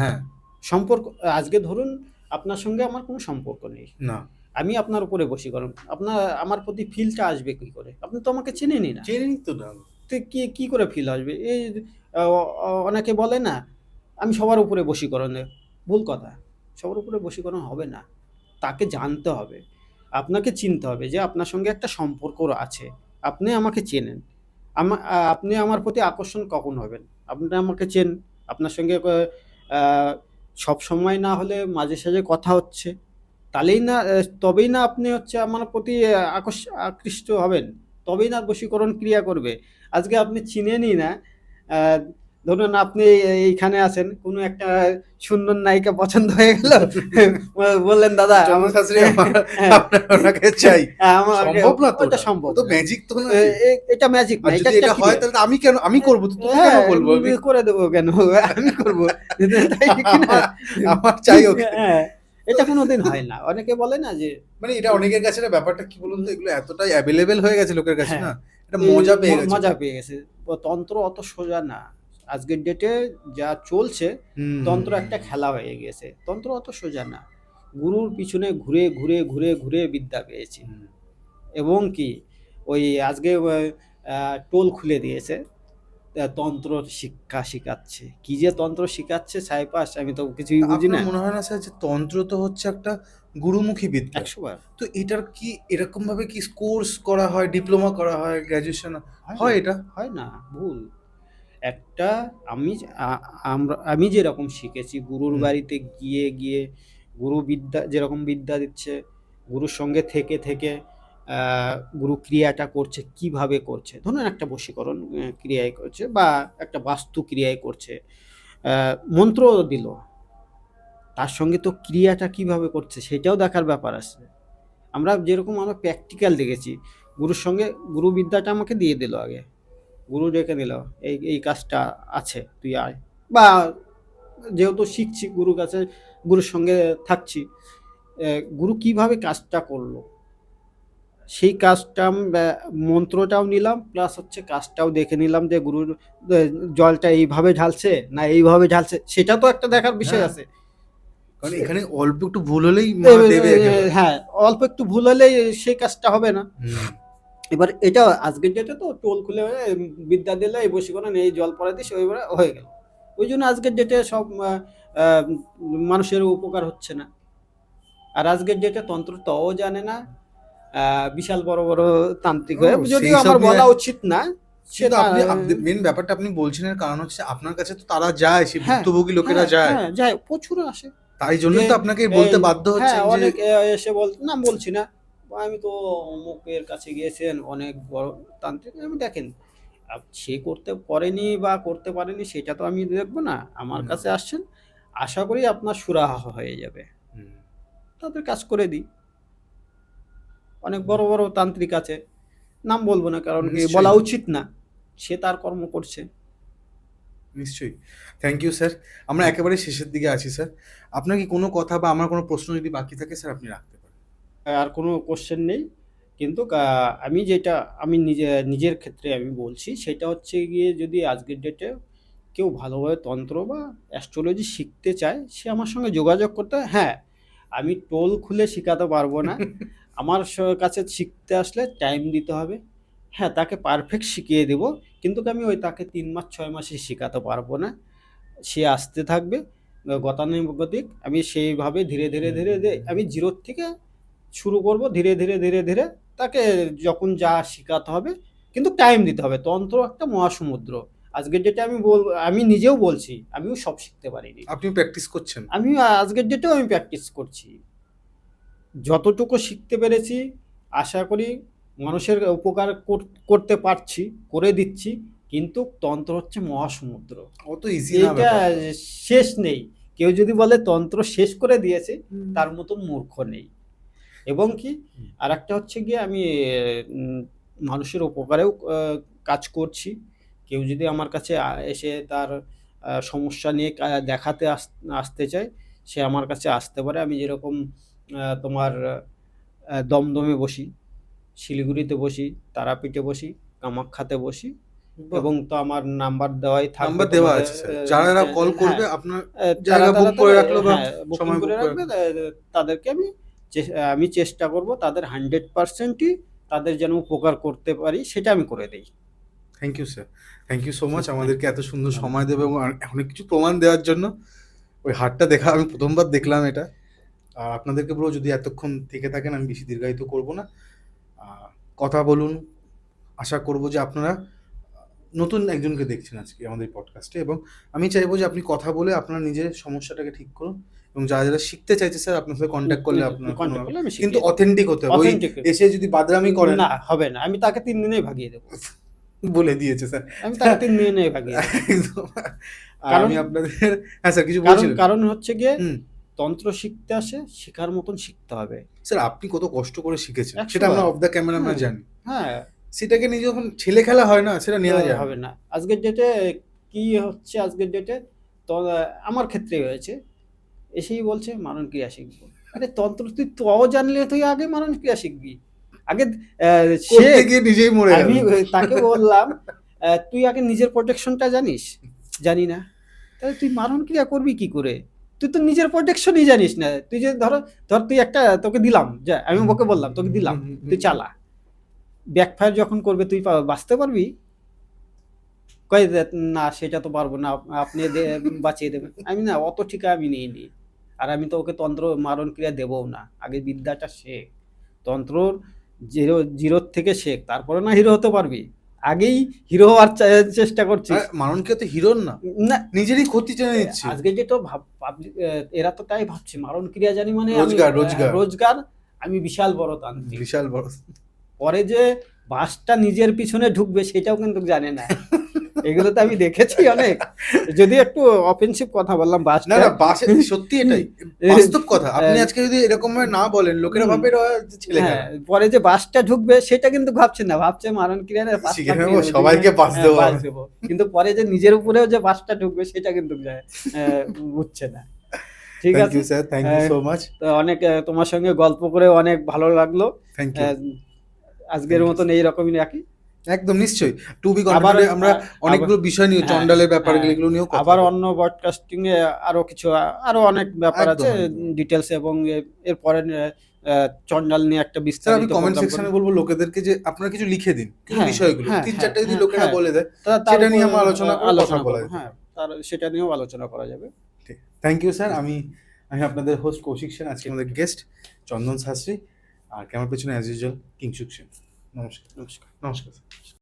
হ্যাঁ, সম্পর্ক। আজকে ধরুন আপনার সঙ্গে আমার কোনো সম্পর্ক নেই, না, আমি আপনার উপরে বশীকরণ, আপনার আমার প্রতি ফিলটা আসবে কি করে? আপনি তো আমাকে চেনেনই না, তো না, তো কি করে ফিল আসবে? এই অনেকে বলে না আমি সবার উপরে বশীকরণ, ভুল কথা। সবার উপরে বশীকরণ হবে না, তাকে জানতে হবে, আপনাকে চিনতে হবে যে আপনার সঙ্গে একটা সম্পর্ক আছে, আপনি আমাকে চেনেন, আপনি আমার প্রতি আকর্ষণ কখন হবেন? আপনি আমাকে চেনেন, আপনার সঙ্গে সব সময় না হলে মাঝে সাঝে কথা হচ্ছে, তাহলেই না তবেই না আপনি হচ্ছে আমার প্রতি আকৃষ্ট হবেন, তবেই না বশীকরণ ক্রিয়া করবে। আজকে আপনি চিনেনই না, আহ, ধরুন আপনি এইখানে আছেন, কোনো একটা সুন্দর নায়িকা পছন্দ হয়ে গেল, বললেন দাদা চন্দন আমার, শাস্ত্রী আমার হ্যাঁ, আপনার ওনাকে চাই, আমাকে, সম্ভব না তো ওটা ওটা, সম্ভব ও তো না। ম্যাজিক তো নাকি। এটা ম্যাজিক না, আর এটা যদি একটা এটা হয় ক্রিয়া। তাহলে তো আমি কেন, আমি করবো তো, তোকে কেন হ্যাঁ, বলবো আমি। করে দেবো কেন, আমি করবো, তাই কি না? আমার আমার চাই ওকে। হ্যাঁ, তো এটা কোনোদিন হয় না। অনেকে বলে না যে মানে এটা অনেকের কাছে না, ব্যাপারটা কি বলুন তো, এগুলো এতটাই অ্যাভেলেবেল হয়ে গেছে লোকের কাছে হ্যাঁ, না, এটা এই মজা পেয়ে গেছে মজা ওরা। পেয়ে গেছে। তন্ত্র অত সোজা না। আজকের ডেটে যা চলছে, হুম তন্ত্র একটা খেলা হয়ে গেছে। তন্ত্র অত সোজা না। গুরুর পিছনে ঘুরে, ঘুরে, ঘুরে, ঘুরে বিদ্যা পেয়েছি। হুম। এবং কি ওই আজকে টোল খুলে দিয়েছে। তন্ত্র শিক্ষা শিখাচ্ছে। কি যে তন্ত্র শিখাচ্ছে ছাইপাশ, আমি তো কিছুই তা বুঝি আপনার না। মনে হয় না স্যার যে তন্ত্র তো হচ্ছে একটা গুরুমুখী বিদ্যা, ১০০ বার। তো এটার কি এরকম ভাবে কি কোর্স করা হয়, ডিপ্লোমা করা হয়, গ্র্যাজুয়েশন হয় না, হয় এটা? হয় না, ভুল। একটা আমি আ আমি যেরকম শিখেছি গুরুর হুম বাড়িতে গিয়ে, গিয়ে গুরু বিদ্যা যেরকম বিদ্যা দিচ্ছে, গুরুর সঙ্গে থেকে, থেকে আ গুরু ক্রিয়াটা করছে, কিভাবে করছে। ধরুন একটা বশীকরণ ক্রিয়ায় করছে বা একটা বাস্তু ক্রিয়ায় করছে। আ মন্ত্র দিল। তার সঙ্গে তো ক্রিয়াটা কিভাবে করছে সেটাও দেখার ব্যাপার আছে। আমরা প্র্যাকটিক্যাল দেখেছি। গুরুর সঙ্গে গুরু বিদ্যাটা আমাকে দিয়ে দিল আগে। গুরু ডেকে নিল, এই কাজটা আছে, তুই আয়। বা যেহেতু শিখছি গুরুর কাছে, গুরুর সঙ্গে থাকছি, গুরু কিভাবে কাজটা করলো সেই কাজটা মন্ত্রটাও নিলাম, প্লাস হচ্ছে কাজটাও দেখে নিলাম যে গুরুর জলটা এইভাবে ঢালছে না এইভাবে ঢালছে, সেটা তো একটা দেখার বিষয় হ্যাঁ, আছে। কারণ এখানে অল্প একটু ভুল হলেই মা দেবে একেবারে। হ্যাঁ, অল্প একটু ভুল হলেই সেই কাজটা হবে না। হুম এবার এটা আজকের ডেটে তো টোল খুলে বিদ্যা দিলে এই বশীকরণ এই জল পড়া দিস ওইবারে হয়ে গেল। ওই জন্য আজকের ডেটে সব মানুষের উপকার হচ্ছে না। আর আজকের ডেটে তন্ত্র তও জানে না, বিশাল বড় বড় তান্ত্রিক ও হয়ে, সেই যদিও সব আমার নিয়ে, বলা উচিত না। সে কিন্তু তা আপনি মেন ব্যাপারটা আপনি বলছেন এর কারণ হচ্ছে আপনার কাছে তো তারা যায়, সেই হ্যাঁ, ভুক্তভোগী লোকেরা হ্যাঁ, যায়, হ্যাঁ, যায়, প্রচুর আসে। তাই যে জন্যই তো আপনাকে এই বলতে বাধ্য হ্যাঁ, হচ্ছেন যে অনেক এসে নাম বলছি না। আমি তো অমুকের কাছে গিয়েছেন, অনেক বড় তান্ত্রিক। আমি দেখেন, সে করতে পারেনি বা করতে পারেনি সেটা তো আমি দেখব না। আমার হুম, কাছে আসছেন, আশা করি আপনার সুরাহা হয়ে যাবে। হুম, তাদের কাজ করে দিই। অনেক হুম, বড়, বড় তান্ত্রিক আছে। নাম বলব না, কারণ কি নিশ্চয়ই বলা না, উচিত না। সে তার কর্ম করছে। নিশ্চয়ই। Thank you sir. আমরা একেবারে শেষের দিকে আছি স্যার। আপনার কি কোনো কথা বা আমার কোনো প্রশ্ন যদি বাকি থাকে স্যার আপনি রাখতে পারেন। আর কোনো কোশ্চেন নেই। কিন্তু আমি যেটা আমি নিজের ক্ষেত্রে আমি বলছি সেটা হচ্ছে গিয়ে, যদি আজকের ডেটে কেউ ভালোভাবে তন্ত্র বা অ্যাস্ট্রোলজি শিখতে চায়, সে আমার সঙ্গে যোগাযোগ করতে হয়। হ্যাঁ, আমি টোল খুলে শিখাতে পারবো না। আমার কাছে শিখতে আসলে টাইম দিতে হবে। হ্যাঁ, তাকে পারফেক্ট শিখিয়ে দেব। কিন্তু আমি তাকে ৩ মাস ৬ মাসে শিখাতে পারবো না। সে আসতে থাকবে গতানুগতিক। আমি সেইভাবে ধীরে, ধীরে, ধীরে, ধীরে আমি 0 থেকে শুরু করব, ধীরে, ধীরে, ধীরে, ধীরে তাকে যখন যা শিখাতে হবে, কিন্তু টাইম দিতে হবে। তন্ত্র একটা মহাসমুদ্র। আজকের ডেটে আমি নিজেও বলছি, আমিও সব শিখতে পারিনি। আপনি প্র্যাকটিস করছেন। আমি আজকের ডেটেও আমি প্র্যাকটিস করছি। যতটুকু শিখতে পেরেছি, আশা করি মানুষের উপকার করতে পারছি, করে দিচ্ছি। কিন্তু তন্ত্র হচ্ছে মহাসমুদ্র। অত ইজি না এইটা ব্যাপারটা। শেষ নেই। কেউ যদি বলে তন্ত্র শেষ করে দিয়েছে, হুম। তার মতন মূর্খ নেই। এবং কি আরেকটা হচ্ছে গিয়ে, আমি উম মানুষের উপকারেও কাজ করছি। কেউ যদি আমার কাছে এসে তার সমস্যা নিয়ে দেখাতে আসতে চায়, সে আমার কাছে আসতে পারে। আমি যেরকম তোমার দমদমে বসি, শিলিগুড়িতে বসি, তারাপীঠে বসি, কামাখ্যাতে বসি, বাহ! এবং তো আমার নাম্বার দেওয়াই থাকবে নাম্বার দেওয়া তোমাদের। আছে স্যার। যারা কল হ্যাঁ, করবে আপনার তারা জায়গা বুক তারা করে তাহলে রাখলো বা হ্যাঁ, বুকিং সময় বুক করে করে রাখবে। রাখলো। তাদেরকে আমি চেষ্টা করব তাদের 100%ই তাদের যেন উপকার করতে পারি সেটা আমি করে দেই। Thank you sir. Thank you so much thank আমাদেরকে ইউ। এত সুন্দর সময় দেবে এবং অনেক কিছু প্রমাণ দেওয়ার জন্য। ওই হাটটা দেখা আমি ১ম বার দেখলাম এটা। আর আপনাদেরকে বলব যদি এতক্ষণ থেকে থাকেন আমি বেশি দীর্ঘায়িত করব না। আ কথা বলুন। আশা করব যে আপনারা নতুন একজনকে দেখছেন আজকে আমাদের পডকাস্টে, এবং আমি চাইবো যে আপনি কথা বলে আপনার নিজের সমস্যাটাকে ঠিক করুন, এবং যারা যারা শিখতে চাইছে স্যার আপনার সাথে কন্ট্যাক্ট করলে আপনার কন্ট্যাক্ট করলে আমি কিন্তু শিখিয়ে দেবো। অথেন্টিক হতে হবে, ওই অথেন্টিক এসে যদি বাদরামি করেন না, হবে না, আমি তাকে 3 দিনেই ভাগিয়ে দেবো। বলে দিয়েছে স্যার আমি তাকে 3 দিনেই ভাগিয়ে দেবো। একদম। আর কারণ আমি আপনাদের, হ্যাঁ স্যার কিছু কারণ বলছিলেন? কারণ হচ্ছে গিয়ে হুম তন্ত্র শিখতে আসে, শেখার মতন শিখতে হবে। স্যার আপনি কত কষ্ট করে শিখেছেন 100 সেটা আমরা বার। অফ দ্য ক্যামেরা আমরা হ্যাঁ, জানি, হ্যাঁ, সেটাকে নিয়ে যখন ছেলে খেলা হয় না সেটা নেওয়া যায় হবে না। আজকের ডেটে কি হচ্ছে, আজকের ডেটে তো আমার ক্ষেত্রেই হয়েছে। এসেই বলছে মারণ ক্রিয়া শিখবো। আরে তন্ত্র তুই তও জানলে তুই আগে মারণ ক্রিয়া শিখবি। আগে করতে শেখ। গিয়ে নিজেই মরে আমি গেল। তাকে বললাম তুই আগে নিজের প্রোটেকশনটা জানিস? জানি না। তাহলে তুই মারণ ক্রিয়া করবি কি করে? তুই তো নিজের প্রোটেকশনই জানিস না। তুই যে ধর তুই একটা তোকে দিলাম, যা আমি ওকে বললাম তোকে দিলাম, তুই চালা। ব্যাকফায়ার যখন করবে তুই বাঁচতে পারবি? কয় যে, না সেটা তো পারবো না, আপনি বাঁচিয়ে দেবেন। আমি না অত ঠিকা আমি নিইনি। আর আমি তো ওকে তন্ত্র মারণ ক্রিয়া দেবও না। আগে বিদ্যাটা শেখ। তন্ত্রর জিরো থেকে শেখ, তারপরে না হিরো হতে পারবি। আগেই হিরো হওয়ার চেষ্টা করছিস। মারণ কে তো হিরোর না, না, নিজেরই ক্ষতি টেনে নিচ্ছে। আজকে যে তো এরা তো তাই ভাবছে মারণ ক্রিয়া জানি মানে আমি রোজগার, রোজগার। রোজগার, আমি বিশাল বড় তান্ত্রিক। বিশাল বড়। পরে যে বাসটা নিজের পিছনে ঢুকবে সেটাও কিন্তু জানে না। এগুলো তো আমি দেখেছি অনেক। যদি একটু অফেন্সিভ কথা বললাম, না বাসটা না বাসে সত্যি এটাই বাস্তব কথা। আপনি আজকে যদি এরকম ভাবে না বলেন লোকেরা ভাবে এটা যে ছেলে হ্যাঁ, খেলা। পরে যে বাসটা ঢুকবে সেটা কিন্তু ভাবছে না, ভাবছে মারণ ক্রিয়া শিখে নেবো, সবাইকে বাস দেবো। কিন্তু পরে যে নিজের উপরেও যে বাসটা ঢুকবে সেটা কিন্তু বুঝছে না। ঠিক থ্যাংক আছে you sir, thank you so much. তো অনেক তোমার সঙ্গে গল্প করে অনেক ভালো লাগলো। Thank you. আজকের মতন এইরকমই রাখি। একদম নিশ্চয়ই, টু বি কন্টিনিউ। আমরা অনেকগুলো বিষয় নিয়ে, চন্ডালের ব্যাপারগুলো এগুলো নিয়েও কথা আবার বলবো। অন্য ব্রডকাস্টিং এ আরো কিছু আরো অনেক ব্যাপার একদম, আছে একদম। ডিটেলস, এবং এরপরে চন্ডাল নিয়ে একটা স্যার আমি বিস্তারিত কমেন্ট program সেকশনে করব। বলবো লোকেদেরকে যে আপনারা কিছু লিখে দিন কিছু হ্যাঁ, বিষয়গুলো, হ্যাঁ, 3-4টা যদি হ্যাঁ, লোকেরা হ্যাঁ। বলে দেয় তার সেটা নিয়ে উপর আমরা আলোচনা করে কথা বলা করব। যেতে হ্যাঁ, তার সেটা নিয়েও আলোচনা করা যাবে। Thank you sir. আমি আপনাদের হোস্ট কৌশিক সেন, আজকে আমাদের গেস্ট চন্দন শাস্ত্রী, আর ক্যামেরার পেছনে অ্যাজ ইউজুয়াল কিংসুক সেন। নমস্কার। নমস্কার। নমস্কার স্যার।